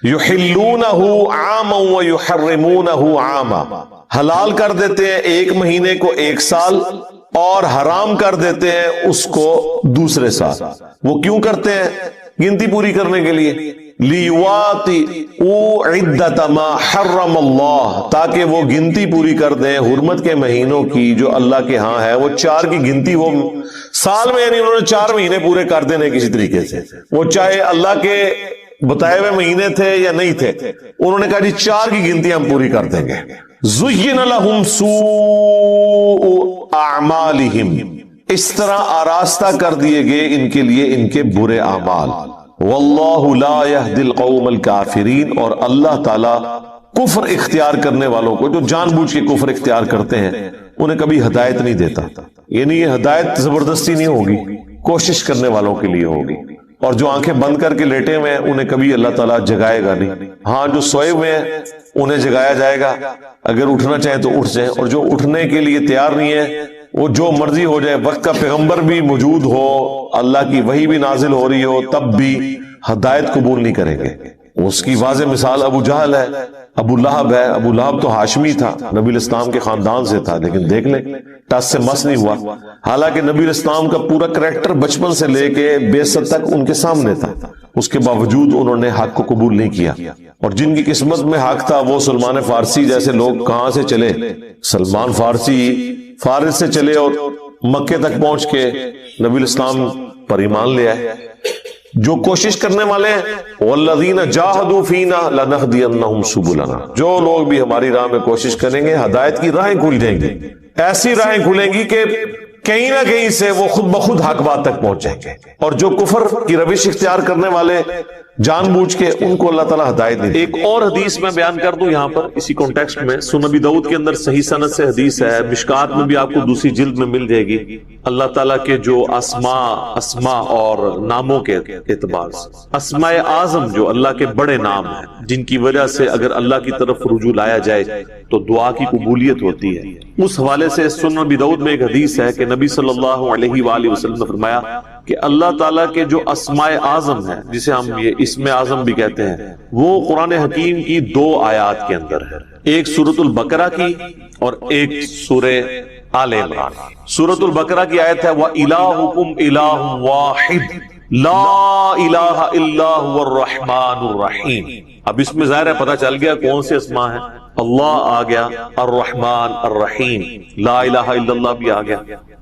یحلونہ عاما ویحرمونہ عاما، حلال کر دیتے ہیں ایک مہینے کو ایک سال اور حرام کر دیتے ہیں اس کو دوسرے سال۔ وہ کیوں کرتے ہیں؟ گنتی پوری کرنے کے لیے۔ لیواطئوا عدۃ ما حرم اللہ، تاکہ وہ گنتی پوری کر دیں حرمت کے مہینوں کی جو اللہ کے ہاں ہے۔ وہ 4 کی گنتی وہ سال میں، یعنی انہوں نے 4 مہینے پورے کر دینے کسی طریقے سے، وہ چاہے اللہ کے بتائے ہوئے مہینے تھے یا نہیں تھے، انہوں نے کہا جی 4 کی گنتی ہم پوری کر دیں گے۔ زین لہم سوء اعمالہم، اس طرح آراستہ کر دیے گئے ان کے لیے ان کے برے اعمال۔ واللہ لا یہدی القوم الکافرین، اور اللہ تعالی کفر اختیار کرنے والوں کو جو جان بوجھ کے کفر اختیار کرتے ہیں انہیں کبھی ہدایت نہیں دیتا۔ یعنی یہ ہدایت زبردستی نہیں ہوگی، کوشش کرنے والوں کے لیے ہوگی۔ اور جو آنکھیں بند کر کے لیٹے ہوئے ہیں انہیں کبھی اللہ تعالیٰ جگائے گا نہیں۔ ہاں جو سوئے ہوئے ہیں انہیں جگایا جائے گا، اگر اٹھنا چاہیں تو اٹھ جائیں، اور جو اٹھنے کے لیے تیار نہیں ہے وہ جو مرضی ہو جائے، وقت کا پیغمبر بھی موجود ہو، اللہ کی وحی بھی نازل ہو رہی ہو، تب بھی ہدایت قبول نہیں کریں گے۔ اس کی واضح مثال ابو جہل ہے، ابو لہب ہے۔ ابو لہب تو ہاشمی تھا، نبی الاسلام کے خاندان سے تھا، لیکن دیکھ لیں ٹس سے مس نہیں ہوا، حالانکہ نبی الاسلام کا پورا کریکٹر بچپن سے لے کے بعثت تک ان کے سامنے تھا، اس کے باوجود انہوں نے حق کو قبول نہیں کیا۔ اور جن کی قسمت میں حق تھا وہ سلمان فارسی جیسے لوگ کہاں سے چلے؟ سلمان فارسی فارس سے چلے اور مکے تک پہنچ کے نبی الاسلام پر ایمان لے آئے۔ جو کوشش کرنے والے ہیں والذین جاہدوا فینا لنہدینہم سبلنا، جو لوگ بھی ہماری راہ میں کوشش کریں گے ہدایت کی راہیں کھل جائیں گی، ایسی راہیں کھلیں گی کہ کہیں نہ کہیں سے وہ خود بخود حق بات تک پہنچ جائیں گے۔ اور جو کفر کی روش اختیار کرنے والے جان بوجھ کے ان کو اللہ تعالیٰ ہدایت نہیں۔ ایک اور حدیث میں بیان کر دوں یہاں پر اسی کانٹیکسٹ میں، سنن ابی داؤد کے اندر صحیح سند سے حدیث ہے، مشکات میں بھی آپ کو دوسری جلد میں مل جائے گی۔ اللہ تعالیٰ کے جو اسماء اور ناموں کے اعتبار سے، اسماء اعظم جو اللہ کے بڑے نام ہیں جن کی وجہ سے اگر اللہ کی طرف رجوع لایا جائے تو دعا کی قبولیت ہوتی ہے، اس حوالے سے سنن ابی داؤد میں ایک حدیث ہے کہ نبی صلی اللہ علیہ وآلہ وسلم نے فرمایا کہ اللہ تعالیٰ کے جو اسماء اعظم ہیں، جسے ہم یہ اسم اعظم بھی کہتے ہیں، وہ قرآن حکیم کی 2 آیات کے اندر ہے، ایک سورۃ البقرہ کی اور ایک سورہ آل عمران۔ سورۃ البقرہ کی آیت ہے وَإِلَٰهُكُمْ إِلَٰهٌ وَاحِدٌ لَا إِلَٰهَ إِلَّا هُوَ الرَّحْمَٰنُ الرَّحِيمُ۔ اب اس میں ظاہر ہے پتہ چل گیا کون سے اسماء ہیں، اللہ آ گیا، الرحمن الرحیم، لا الہ الا اللہ بھی آ گیا۔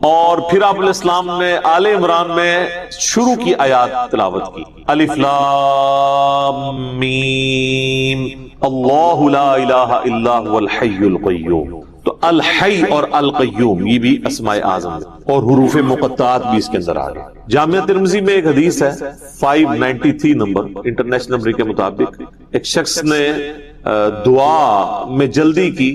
اور پھر آپ علیہ السلام نے آل عمران میں شروع کی آیات تلاوت کی، الف لام میم اللہ لا الہ الا هو الحی القیوم۔ تو الحی اور القیوم یہ بھی اسماء اعظم ہیں، اور حروف مقطعات بھی اس کے اندر آ گئے۔ جامعہ ترمذی میں ایک حدیث ہے 593 نمبر انٹرنیشنل نمبر کے مطابق، ایک شخص نے دعا میں جلدی کی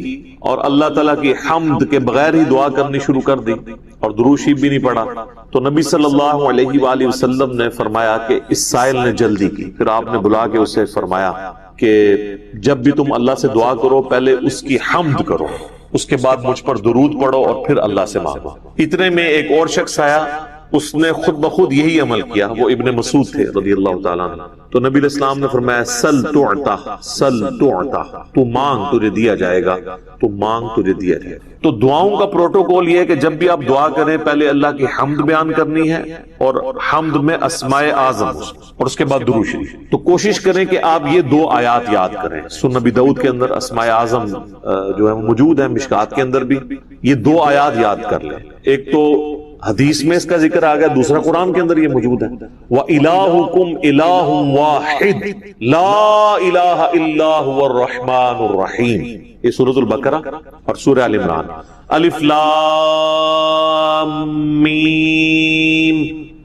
اور اللہ تعالیٰ کی حمد کے بغیر ہی دعا کرنی شروع کر دی اور درود شریف بھی نہیں پڑھا، تو نبی صلی اللہ علیہ وآلہ وسلم نے فرمایا کہ اس سائل نے جلدی کی. پھر آپ نے بلا کے اسے فرمایا کہ جب بھی تم اللہ سے دعا کرو پہلے اس کی حمد کرو، اس کے بعد مجھ پر درود پڑھو اور پھر اللہ سے مانگو. اتنے میں ایک اور شخص آیا، اس نے خود بخود یہی عمل کیا، وہ ابن مسعود تھے رضی اللہ تعالیٰ عنہ. تو نبی علیہ السلام نے فرمایا سل تعطا، سل تعطا، تو مانگ تجھے دیا جائے گا، تو مانگ تجھے دیا جائے گا. تو دعاؤں کا پروٹوکول یہ ہے کہ جب بھی آپ دعا کریں پہلے اللہ کی حمد بیان کرنی ہے اور حمد میں اسماء اعظم اور اس کے بعد درود شریف. تو کوشش کریں کہ آپ یہ 2 آیات یاد کریں. سنن نبی داؤد کے اندر اسماء اعظم جو ہے موجود ہے، مشکات کے اندر بھی یہ 2 آیات یاد کر لیں. ایک تو حدیث میں اس کا ذکر آ گیا، دوسرا قرآن کے اندر یہ موجود ہے، وَإِلَٰهُكُمْ إِلَٰهٌ وَاحِدٌ لَا إِلَٰهَ إِلَّا هُوَ الرَّحْمَٰنُ الرَّحِيمُ. یہ سورۃ البقرہ اور سورہ آل عمران. الف لام میم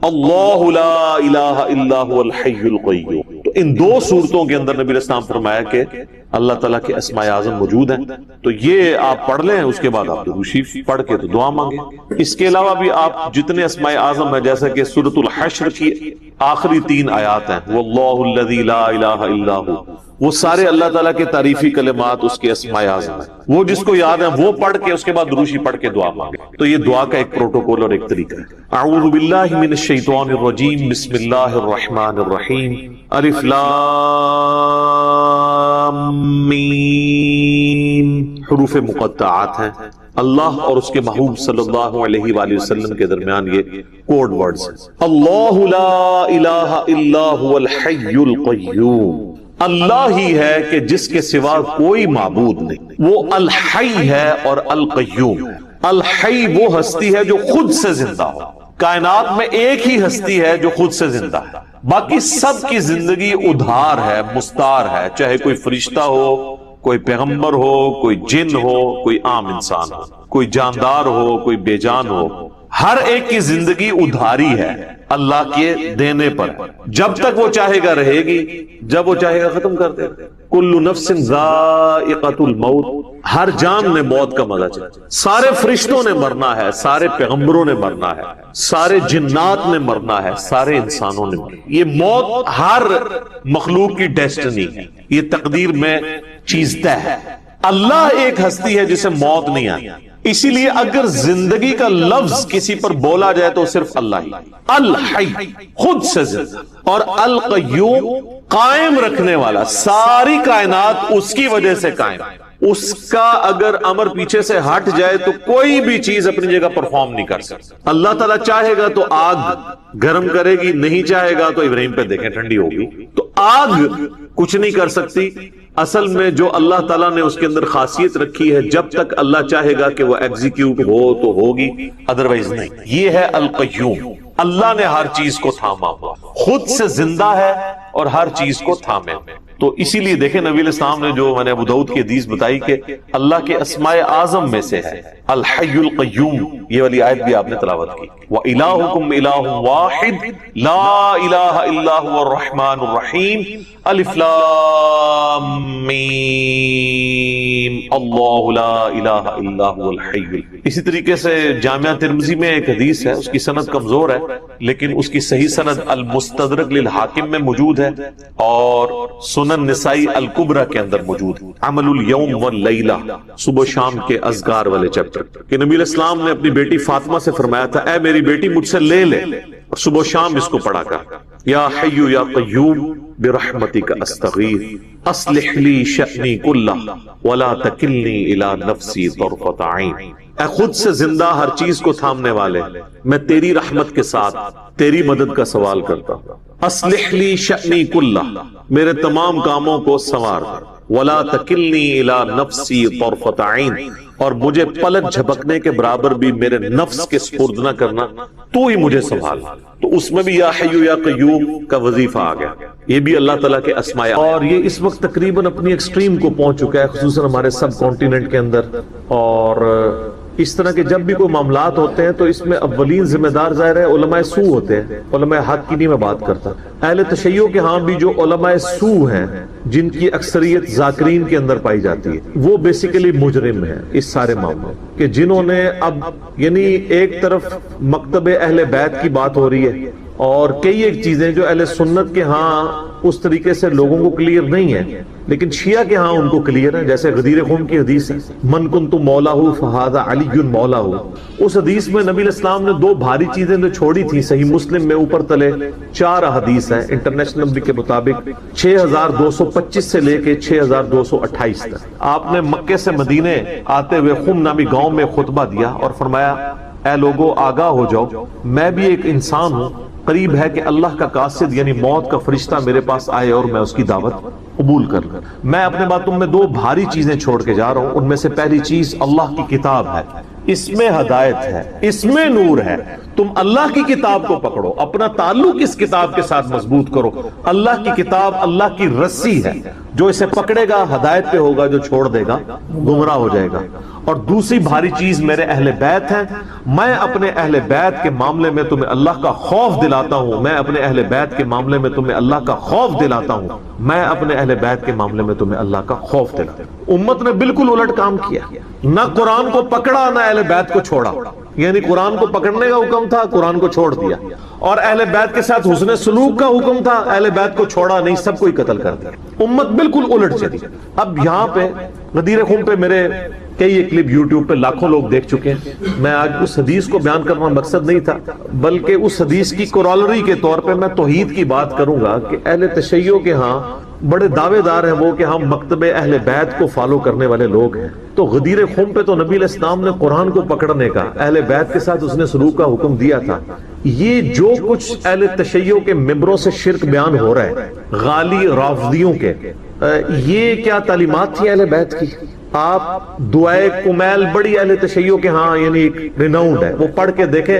اللہ لا الہ الا هو الحی القیوم. تو ان 2 سورتوں کے اندر نبی علیہ السلام فرمایا کہ اللہ تعالیٰ کے اسماء اعظم موجود ہیں، تو یہ آپ پڑھ لیں، اس کے بعد آپ درود شریف پڑھ کے تو دعا مانگیں. اس کے علاوہ بھی آپ جتنے اسماء اعظم ہیں، جیسا کہ سورۃ الحشر کی آخری 3 آیات ہیں، واللہ الذی لا الہ الا هو، وہ سارے اللہ تعالیٰ کے تعریفی کلمات اس کے اسماء اعظم ہیں. وہ جس کو یاد ہے وہ پڑھ کے اس کے بعد درود شریف پڑھ کے دعا مانگے. تو یہ دعا کا ایک پروٹوکول اور ایک طریقہ ہے. اعوذ باللہ من الشیطان الرجیم، بسم اللہ الرحمن الرحیم. الف لام میم، حروف مقطعات ہیں. اللہ اور اس کے محبوب صلی اللہ علیہ وآلہ وسلم کے درمیان یہ کوڈ ورڈز ہیں. اللہ لا الہ الا هو الحی القیوم. اللہ ہی ہے کہ جس کے سوا کوئی معبود نہیں، وہ الحی ہے اور القیوم ہے. الحی وہ ہستی ہے جو خود سے زندہ ہو. کائنات میں ایک ہی ہستی ہے جو خود سے زندہ ہے، باقی سب کی زندگی ادھار ہے، مستار ہے، چاہے کوئی فرشتہ ہو، کوئی پیغمبر ہو، کوئی جن ہو، کوئی عام انسان ہو، کوئی جاندار ہو، کوئی بے جان ہو. ہر ایک کی زندگی ادھاری ہے اللہ کے دینے پر. جب تک وہ چاہے گا رہے گی، جب وہ چاہے گا ختم کر دے گا. کل نفس ذائقۃ الموت، ہر جان نے موت کا مزہ چکھا. سارے فرشتوں نے مرنا ہے، سارے پیغمبروں نے مرنا ہے، سارے جنات نے مرنا ہے، سارے انسانوں نے مرنا ہے. یہ موت ہر مخلوق کی ڈیسٹنی ہے، یہ تقدیر میں چیز طے ہے. اللہ ایک ہستی ہے جسے موت نہیں آتی. اسی لیے اگر زندگی کا لفظ کسی پر بولا جائے تو صرف اللہ ہی. الحی خود سے زندہ، اور القیوم قائم رکھنے والا. ساری کائنات اس کی وجہ سے قائم. اس کا اگر امر پیچھے سے ہٹ جائے تو کوئی بھی چیز اپنی جگہ پرفارم نہیں کر سکتی. اللہ تعالیٰ چاہے گا تو آگ گرم کرے گی، نہیں چاہے گا تو ابراہیم پہ دیکھیں ٹھنڈی ہوگی. تو آگ کچھ نہیں کر سکتی. اصل میں جو اللہ تعالیٰ نے اس کے اندر خاصیت رکھی ہے، جب تک اللہ چاہے گا کہ وہ ایگزیکیوٹ ہو تو ہوگی، ادروائز نہیں. یہ ہے القیوم. اللہ نے ہر چیز کو تھاما ہوا، خود سے زندہ ہے اور ہر چیز کو تھامے. تو اسی لیے دیکھیں نبی علیہ السلام نے جو میں نے ابو داؤد کی حدیث بتائی کہ اللہ کے اسماء اعظم میں سے ہے الحی القیوم. یہ والی آیت بھی آپ نے تلاوت کی. وَإِلَٰهُكُمْ إِلَٰهٌ وَاحِدٌ لَا إِلَٰهَ إِلَّا هُوَ الرَّحْمَٰنُ الرَّحِيمُ. الف لام میم اللہ لا الہ الا هو الحی. اسی طریقے سے جامعہ ترمذی میں ایک حدیث ہے، اس کی سند کمزور ہے لیکن اس کی صحیح سند المستدرک للحاکم میں موجود ہے اور سنن نسائی الکبرى کے اندر موجود ہے. عمل اليوم واللیلہ، صبح شام کے اذکار والے چیپٹر، کہ نبی علیہ السلام نے اپنی بیٹی فاطمہ سے فرمایا تھا اے میری بیٹی مجھ سے لے لے، اور صبح شام اس کو پڑھا کر. یا حی یا قیوم برحمتک استغیث اصلح لی شأنی کلہ ولا تکلنی الی نفسی طرفۃ عین. اے خود سے زندہ ہر چیز کو تھامنے والے، میں تیری رحمت کے ساتھ تیری مدد کا سوال کرتا ہوں. اصلح لی شأنی کلہ، میرے تمام کاموں کو سنوار. ولا تکلنی الی نفسی طرفۃ عین، اور مجھے پلک جھپکنے کے برابر بھی میرے نفس کے سپرد نہ کرنا، تو ہی مجھے سنبھال. تو اس میں بھی یا حی یا قیوم کا وظیفہ آ گیا. یہ بھی اللہ تعالیٰ کے اسماء، اور یہ اس وقت تقریباً اپنی ایکسٹریم کو پہنچ چکا ہے، خصوصاً ہمارے سب کانٹیننٹ کے اندر. اور اس طرح کے جب بھی کوئی معاملات ہوتے ہیں تو اس میں اولین ذمہ دار ظاہر ہے علماء سو ہوتے ہیں. علماء حق کی نہیں میں بات کرتا. اہل تشیع کے ہاں بھی جو علماء سو ہیں جن کی اکثریت ذاکرین کے اندر پائی جاتی ہے وہ بیسیکلی مجرم ہیں اس سارے معاملے کہ جنہوں نے اب یعنی ایک طرف مکتب اہل بیت کی بات ہو رہی ہے اور کئی ایک چیزیں جو اہل سنت کے ہاں اس طریقے سے لوگوں کو کلیئر نہیں ہے لیکن شیعہ کے ہاں ان کو کلیئر ہے. جیسے غدیر خم کی حدیث ہے من کنت مولا فہذا علی مولا. اس حدیث میں نبی علیہ السلام نے دو بھاری چیزیں جو چھوڑی تھی صحیح مسلم میں اوپر تلے 4 حدیث ہیں انٹرنیشنل نمبر کے مطابق 6225 سے لے کے 6228 تک. آپ نے مکے سے مدینے آتے ہوئے خم نامی گاؤں میں خطبہ دیا اور فرمایا اے لوگو آگاہ ہو جاؤ میں بھی ایک انسان ہوں قریب ہے کہ اللہ کا قاصد یعنی موت کا فرشتہ میرے پاس آئے اور میں اس کی دعوت قبول کر لوں. میں اپنے باتوں میں 2 بھاری چیزیں چھوڑ کے جا رہا ہوں. ان میں سے پہلی چیز اللہ کی کتاب ہے. اس میں ہدایت ہے اس میں نور ہے. تم اللہ کی کتاب کو پکڑو اپنا تعلق اس کتاب کے ساتھ مضبوط کرو. اللہ کی کتاب اللہ کی رسی ہے جو اسے پکڑے گا ہدایت پہ ہوگا جو چھوڑ دے گا گمراہ ہو جائے گا. اور دوسری بھاری چیز میرے اہل بیت ہیں. میں اپنے اہل بیت کے معاملے میں تمہیں اللہ کا خوف دلاتا ہوں. میں اپنے اہل بیت کے معاملے میں تمہیں اللہ کا خوف دلاتا ہوں. میں اپنے اہل بیت کے معاملے میں تمہیں اللہ کا خوف دلاتا ہوں. امت نے بالکل الٹ کام کیا. نہ قرآن کو پکڑا نہ اہل بیت کو چھوڑا. یعنی قرآن کو پکڑنے کا حکم تھا قرآن کو چھوڑ دیا اور اہل بیت کے ساتھ حسن سلوک کا حکم تھا اہل بیت کو چھوڑا نہیں سب کو ہی قتل کر دیا. امت بالکل الٹ چلی. اب یہاں پہ غدیر خم پہ میرے کئی ایک کلپ یوٹیوب پہ لاکھوں لوگ دیکھ چکے ہیں. میں آج اس حدیث کو بیان کرنا مقصد نہیں تھا بلکہ اس حدیث کی کورالری کے طور پہ میں توحید کی بات کروں گا کہ اہل تشیع کے ہاں بڑے دعوے دار ہیں وہ کہ ہم مکتب اہل بیت کو فالو کرنے والے لوگ ہیں. تو غدیر خم پہ تو نبی علیہ السلام نے قرآن کو پکڑنے کا اہل بیت کے ساتھ اس نے سلوک کا حکم دیا تھا. یہ جو کچھ اہل تشیع کے ممبروں سے شرک بیان ہو رہا ہے غالی رافضیوں کے یہ کیا تعلیمات تھی اہل بیت کی؟ آپ دعائے کمیل بڑی اہل تشیع کے ہاں یعنی ریناؤنڈ ہے وہ پڑھ کے دیکھیں.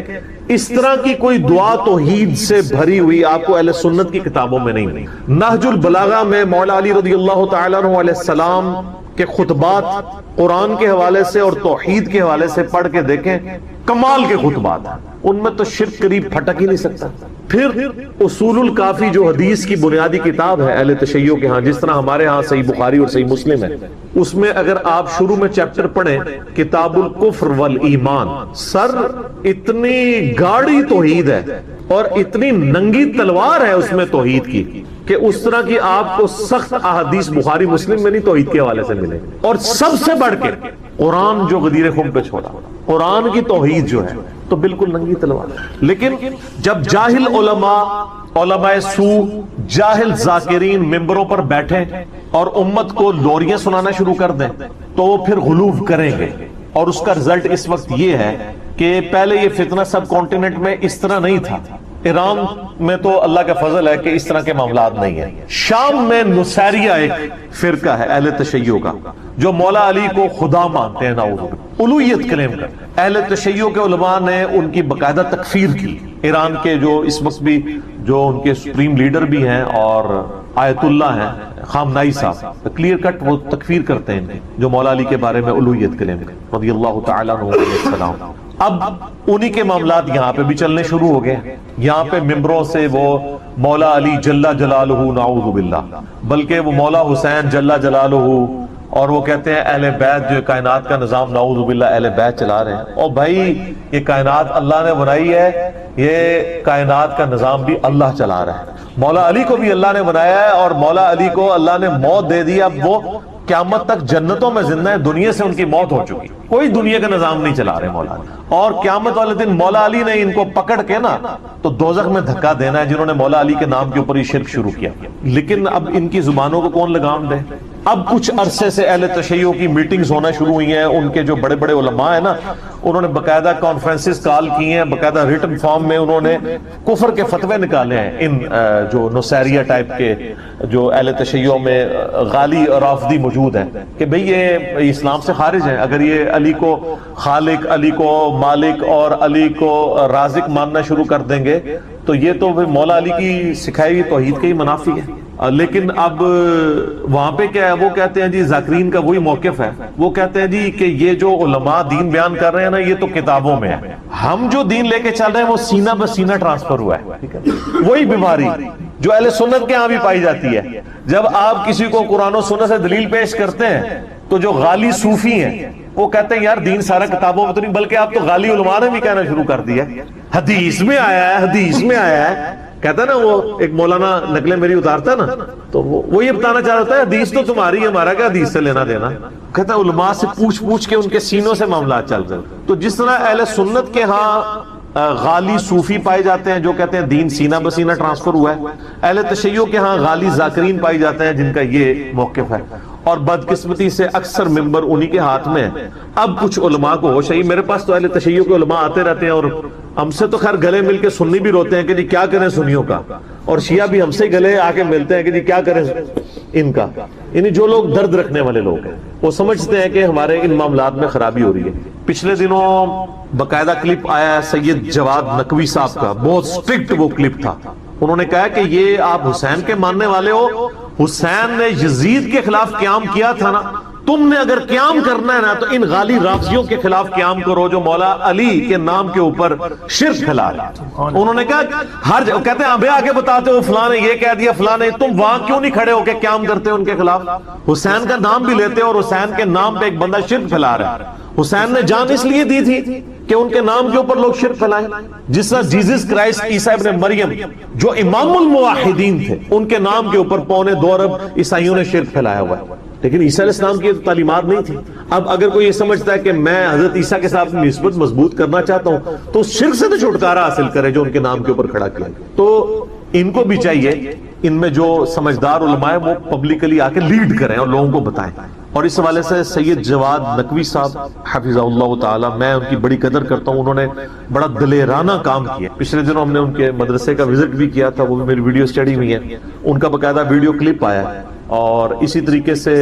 اس طرح کی کوئی دعا توحید سے بھری ہوئی آپ کو اہل سنت کی کتابوں میں نہیں. نہج البلاغہ میں مولا علی رضی اللہ تعالیٰ عنہ علیہ السلام کے خطبات قرآن کے حوالے سے اور توحید کے حوالے سے پڑھ کے دیکھیں کمال کے خطبات ہیں. ان میں تو شرک قریب پھٹک ہی نہیں سکتا. پھر اصول الکافی جو حدیث کی بنیادی کتاب ہے اہل تشیع کے ہاں جس طرح ہمارے ہاں صحیح بخاری اور صحیح مسلم ہے اس میں اگر آپ شروع میں چیپٹر پڑھیں کتاب الکفر والایمان سر اتنی گاڑی توحید ہے اور اتنی ننگی تلوار ہے اس میں توحید کی کہ اس طرح کی آپ کو سخت احادیث بخاری مسلم میں نہیں توحید کے حوالے سے ملے. اور سب سے بڑھ کے قرآن جو غدیر خم پہ چھوڑا قرآن کی توحید جو ہے تو بالکل ننگی تلوار. لیکن جب جاہل علماء سو جاہل ذاکرین ممبروں پر بیٹھے اور امت کو لوریاں سنانا شروع کر دیں تو وہ پھر غلوف کریں گے. اور اس کا رزلٹ اس وقت یہ ہے کہ پہلے یہ فتنہ سب کانٹیننٹ میں اس طرح نہیں تھا. ایران میں تو اللہ کا فضل ہے کہ اس طرح کے معاملات نہیں ہیں. شام میں نصیریہ ایک فرقہ ہے اہل تشیع کا جو مولا علی کو خدا مانتے ہیں نعوذ باللہ الوہیت کلیم کر. اہل تشیع کے علماء نے ان کی باقاعدہ تکفیر کی. ایران کے جو اس وقت بھی جو ان کے سپریم لیڈر بھی ہیں اور آیت اللہ ہیں خامنائی صاحب کلیئر کٹ وہ تکفیر کرتے ہیں جو مولا علی کے بارے میں الوہیت کلیم کر رضی اللہ تعالیٰ عنہ علیہ السلام. اب انہی کے معاملات یہاں پہ بھی چلنے شروع ہو گئے. یہاں پہ ممبروں سے وہ مولا علی جل جلالہ نعوذ باللہ بلکہ وہ مولا حسین جل جلالہ اور وہ کہتے ہیں اہل بیت جو کائنات کا نظام نعوذ باللہ اہل بیت چلا رہے ہیں. اور بھائی یہ کائنات اللہ نے بنائی ہے یہ کائنات کا نظام بھی اللہ چلا رہا ہے. مولا علی کو بھی اللہ نے بنایا ہے اور مولا علی کو اللہ نے موت دے دی. اب وہ قیامت تک جنتوں میں زندہ ہے دنیا سے ان کی موت ہو چکی کوئی دنیا کا نظام نہیں چلا رہے مولا علی. اور قیامت والے دن مولا علی نے ان کو پکڑ کے نا تو دوزخ میں دھکا دینا ہے جنہوں نے مولا علی کے نام کے اوپر یہ شرک شروع کیا. لیکن اب ان کی زبانوں کو کون لگام دے. اب کچھ عرصے سے اہل تشیع کی میٹنگز ہونا شروع ہوئی ہیں. ان کے جو بڑے بڑے علماء ہیں نا انہوں نے باقاعدہ کانفرنسز کال کی ہیں باقاعدہ ریٹن فارم میں انہوں نے کفر کے فتوے نکالے ہیں ان جو نصیریہ ٹائپ کے جو اہل تشیع میں غالی رافضی موجود ہیں کہ بھئی یہ اسلام سے خارج ہیں. اگر یہ علی کو خالق علی کو مالک اور علی کو رازق ماننا شروع کر دیں گے تو یہ تو مولا علی کی سکھائی ہوئی توحید کے ہی منافی ہے. لیکن اب وہاں پہ کیا ہے، وہ کہتے ہیں جی ذاکرین کا وہی موقف ہے، وہ کہتے ہیں جی کہ یہ جو علماء دین بیان کر رہے ہیں نا یہ تو کتابوں میں ہے، ہم جو دین لے کے چل رہے ہیں وہ سینہ بہ سینہ ٹرانسفر ہوا ہے۔ وہی بیماری جو اہل سنت کے ہاں بھی پائی جاتی ہے، جب آپ کسی کو قرآن و سنت سے دلیل پیش کرتے ہیں تو جو غالی صوفی ہیں وہ کہتے ہیں یار دین سارا کتابوں میں تو نہیں، بلکہ آپ تو غالی علماء نے بھی کہنا شروع کر دیا حدیث میں آیا ہے، حدیث میں آیا ہے۔ کہتا ہے نا وہ ایک مولانا نقلیں میری اتارتا ہے نا، تو وہ یہ بتانا چاہتا ہے حدیث تو تمہاری ہے، ہمارا کیا حدیث سے لینا دینا۔ کہتا ہے علماء سے پوچھ پوچھ کے ان کے سینوں سے معاملات چل رہے ہیں۔ تو جس طرح اہل سنت کے ہاں غالی صوفی پائے جاتے ہیں جو کہتے ہیں دین سینہ بہ سینہ ٹرانسفر ہوا ہے، اہل تشیع کے ہاں غالی ذاکرین پائے جاتے ہیں جن کا یہ موقف ہے، اور بدقسمتی سے اکثر ممبر انہی کے ہاتھ میں ہے۔ اب کچھ علماء کو ہوش ہے، میرے پاس تو اہل تشیع کے علماء آتے رہتے ہیں اور ہم سے تو خیر گلے مل کے سنی بھی روتے ہیں کہ جی کیا کریں سنیوں کا، اور شیعہ بھی ہم سے گلے آ کے ملتے ہیں کہ جی کیا کریں ان کا، یعنی جو لوگ درد رکھنے والے لوگ ہیں وہ سمجھتے ہیں کہ ہمارے ان معاملات میں خرابی ہو رہی ہے۔ پچھلے دنوں باقاعدہ کلپ آیا ہے سید جواد نقوی صاحب کا، بہت سٹرکٹ وہ کلپ تھا۔ انہوں نے کہا کہ یہ آپ حسین کے ماننے والے ہو، حسین نے یزید کے خلاف قیام کیا تھا نا، تم نے اگر قیام کرنا ہے نا تو ان غالی رافضیوں کے خلاف قیام کرو جو مولا علی کے نام کے اوپر شرک پھیلا رہے ہیں۔ انہوں نے کہا ہر کہتے ہیں ابے آگے بتاتے ہو فلاں نے یہ کہہ دیا فلاں نے، تم وہاں کیوں نہیں کھڑے ہو کے قیام کرتے ان کے خلاف؟ حسین کا نام بھی لیتے اور حسین کے نام پہ ایک بندہ شرک پھیلا رہا ہے۔ حسین نے جان اس لیے دی تھی کہ ان کے نام کے اوپر لوگ شرک پھیلائیں، جس طرح جیزس کرائسٹ عیسیٰ ابن مریم جو امام الموحدین تھے ان کے نام کے اوپر 2.25 ارب عیسائیوں نے شرک پھیلایا ہوا ہے، لیکن عیسیٰ علیہ السلام کی تعلیمات نہیں تھی۔ اب اگر کوئی یہ سمجھتا ہے کہ میں حضرت عیسیٰ کے ساتھ نسبت مضبوط کرنا چاہتا ہوں تو اس شرک سے تو چھٹکارا حاصل کرے جو ان کے نام کے اوپر کھڑا کیا۔ تو ان کو بھی چاہیے ان میں جو سمجھدار علماء ہیں وہ پبلکلی آ کے لیڈ کریں اور لوگوں کو بتائیں۔ اور اس حوالے سے سید جواد نقوی صاحب حفظہ اللہ تعالی، میں ان کی بڑی قدر کرتا ہوں، انہوں نے بڑا دلیرانہ کام کیا۔ پچھلے دنوں ہم نے ان کے مدرسے کا وزٹ بھی کیا تھا، وہ بھی میری ویڈیو اسٹڈی ہوئی ہے، ان کا باقاعدہ ویڈیو کلپ آیا ہے، اور اسی طریقے سے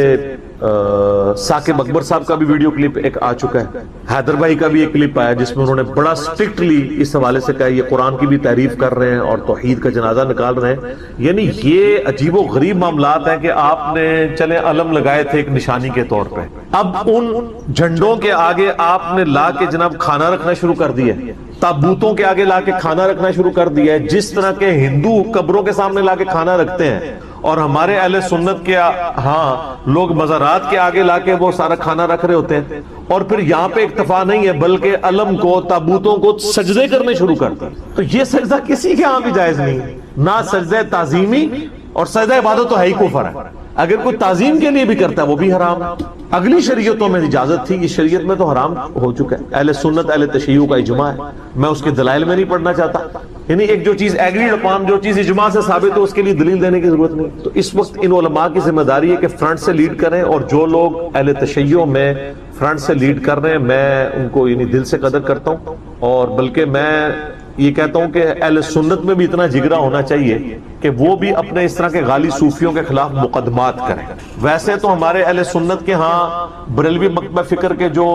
ثاقب اکبر صاحب کا بھی ویڈیو کلپ ایک آ چکا ہے، حیدر بھائی کا بھی ایک کلپ آیا جس میں انہوں نے بڑا سٹرکٹلی اس حوالے سے کہا یہ قرآن کی بھی تعریف کر رہے ہیں اور توحید کا جنازہ نکال رہے ہیں۔ یعنی یہ عجیب و غریب معاملات ہیں کہ آپ نے چلے علم لگائے تھے ایک نشانی کے طور پہ، اب ان جھنڈوں کے آگے آپ نے لا کے جناب کھانا رکھنا شروع کر دیا ہے، تابوتوں کے آگے لا کے کھانا رکھنا شروع کر دیا ہے، جس طرح کے ہندو قبروں کے سامنے لا کے کھانا رکھتے ہیں، اور ہمارے اہل سنت کے ہاں لوگ مزارات کے آگے لا کے وہ سارا کھانا رکھ رہے ہوتے ہیں، اور پھر یہاں پہ اکتفا نہیں ہے بلکہ علم کو تابوتوں کو سجدے کرنے شروع کرتے ہیں۔ تو یہ سجدہ کسی کے ہاں بھی جائز نہیں، نہ سجدہ تعظیمی، اور سجدہ عبادت تو ہے ہی کفر ہے، اگر کوئی تعظیم کے لیے بھی کرتا ہے وہ بھی حرام ہے۔ اگلی شریعتوں میں اجازت تھی، اس شریعت میں تو حرام ہو چکا ہے۔ اہل سنت اہل تشیع کا اجماع ہے، میں اس کے دلائل میں نہیں پڑھنا چاہتا، یعنی ایک جو چیز ایگریڈ اپان، جو چیز اجماع سے ثابت ہے اس کے لیے دلیل دینے کی ضرورت نہیں۔ تو اس وقت ان علماء کی ذمہ داری ہے کہ فرنٹ سے لیڈ کریں، اور جو لوگ اہل تشیع میں فرنٹ سے لیڈ کر رہے ہیں میں ان کو یعنی دل سے قدر کرتا ہوں، اور بلکہ میں یہ کہتا ہوں کہ اہل سنت میں بھی اتنا جگرا ہونا چاہیے کہ وہ بھی اپنے اس طرح کے غالی صوفیوں کے خلاف مقدمات کریں۔ ویسے تو ہمارے اہل سنت کے ہاں بریلوی مکتبہ فکر کے جو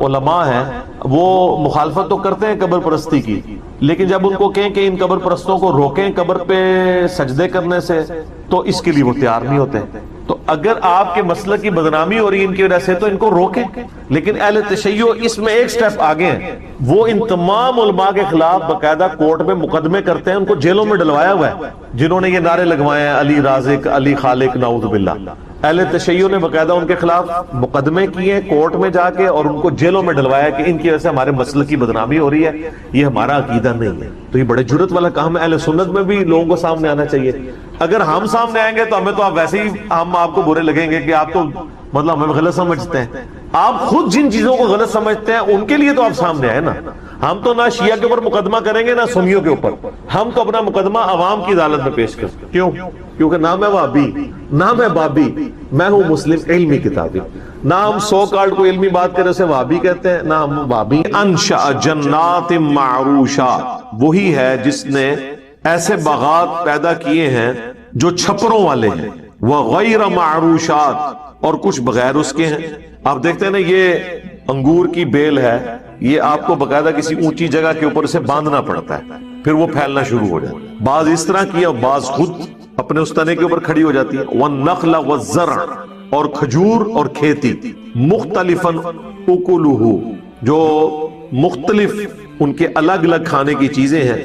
علماء ہیں وہ مخالفت تو کرتے ہیں قبر پرستی کی، لیکن جب ان کو کہیں کہ ان قبر پرستوں کو روکیں قبر پہ سجدے کرنے سے تو اس کے لیے وہ تیار نہیں ہوتے۔ تو اگر آپ کے مسلک کی بدنامی ہو رہی ہے ان کی وجہ سے تو ان کو روکیں، لیکن اہل تشیع اس میں ایک سٹیپ آگے ہیں، وہ ان تمام علماء کے خلاف باقاعدہ کورٹ میں مقدمے کرتے ہیں، ان کو جیلوں میں ڈلوایا ہوا ہے جنہوں نے یہ نعرے لگوائے ہیں علی رازق علی خالق نعوذ باللہ۔ اہل تشیع نے باقاعدہ ان کے خلاف مقدمے کیے کورٹ میں جا کے، اور ان کو جیلوں میں ڈلوایا کہ ان کی وجہ سے ہمارے مسلک کی بدنامی ہو رہی ہے، یہ ہمارا عقیدہ نہیں ہے۔ تو یہ بڑے جرت والا کام ہے، اہل سنت میں بھی لوگوں کو سامنے آنا چاہیے۔ اگر ہم سامنے آئیں گے تو ہمیں تو آپ ویسے ہی ہم آپ کو برے لگیں گے کہ آپ تو مطلب ہمیں غلط سمجھتے ہیں۔ آپ خود جن چیزوں کو غلط سمجھتے ہیں ان کے لیے تو آپ سامنے آئے نا۔ ہم تو نہ شیعہ کے اوپر مقدمہ کریں گے نہ سنیوں کے اوپر، ہم تو اپنا مقدمہ عوام کی عدالت میں پیش کریں۔ کیوں؟ کیونکہ نہ میں وہابی نہ میں بابی، میں ہوں مسلم علمی کتابی، نہ ہم سو کارڈ کو علمی بات کرے اسے وہابی کہتے ہیں، نہ ہم وہابی۔ انشاء جنات معروشات، وہی ہے جس نے ایسے باغات پیدا کیے ہیں جو چھپروں والے ہیں، وغیر معروشات، اور کچھ بغیر اس کے ہیں۔ آپ دیکھتے ہیں نا یہ انگور کی بیل ہے، یہ آپ کو باقاعدہ کسی اونچی جگہ کے اوپر سے باندھنا پڑتا ہے، پھر وہ پھیلنا شروع ہو جاتا ہے۔ بعض اس طرح کی اور بعض خود اپنے اس تنے کے اوپر کھڑی ہو جاتی ہے. والنخل والزرع، اور کھجور اور کھیتی. مختلفا اکلہ، جو مختلف ان کے الگ الگ کھانے کی چیزیں ہیں.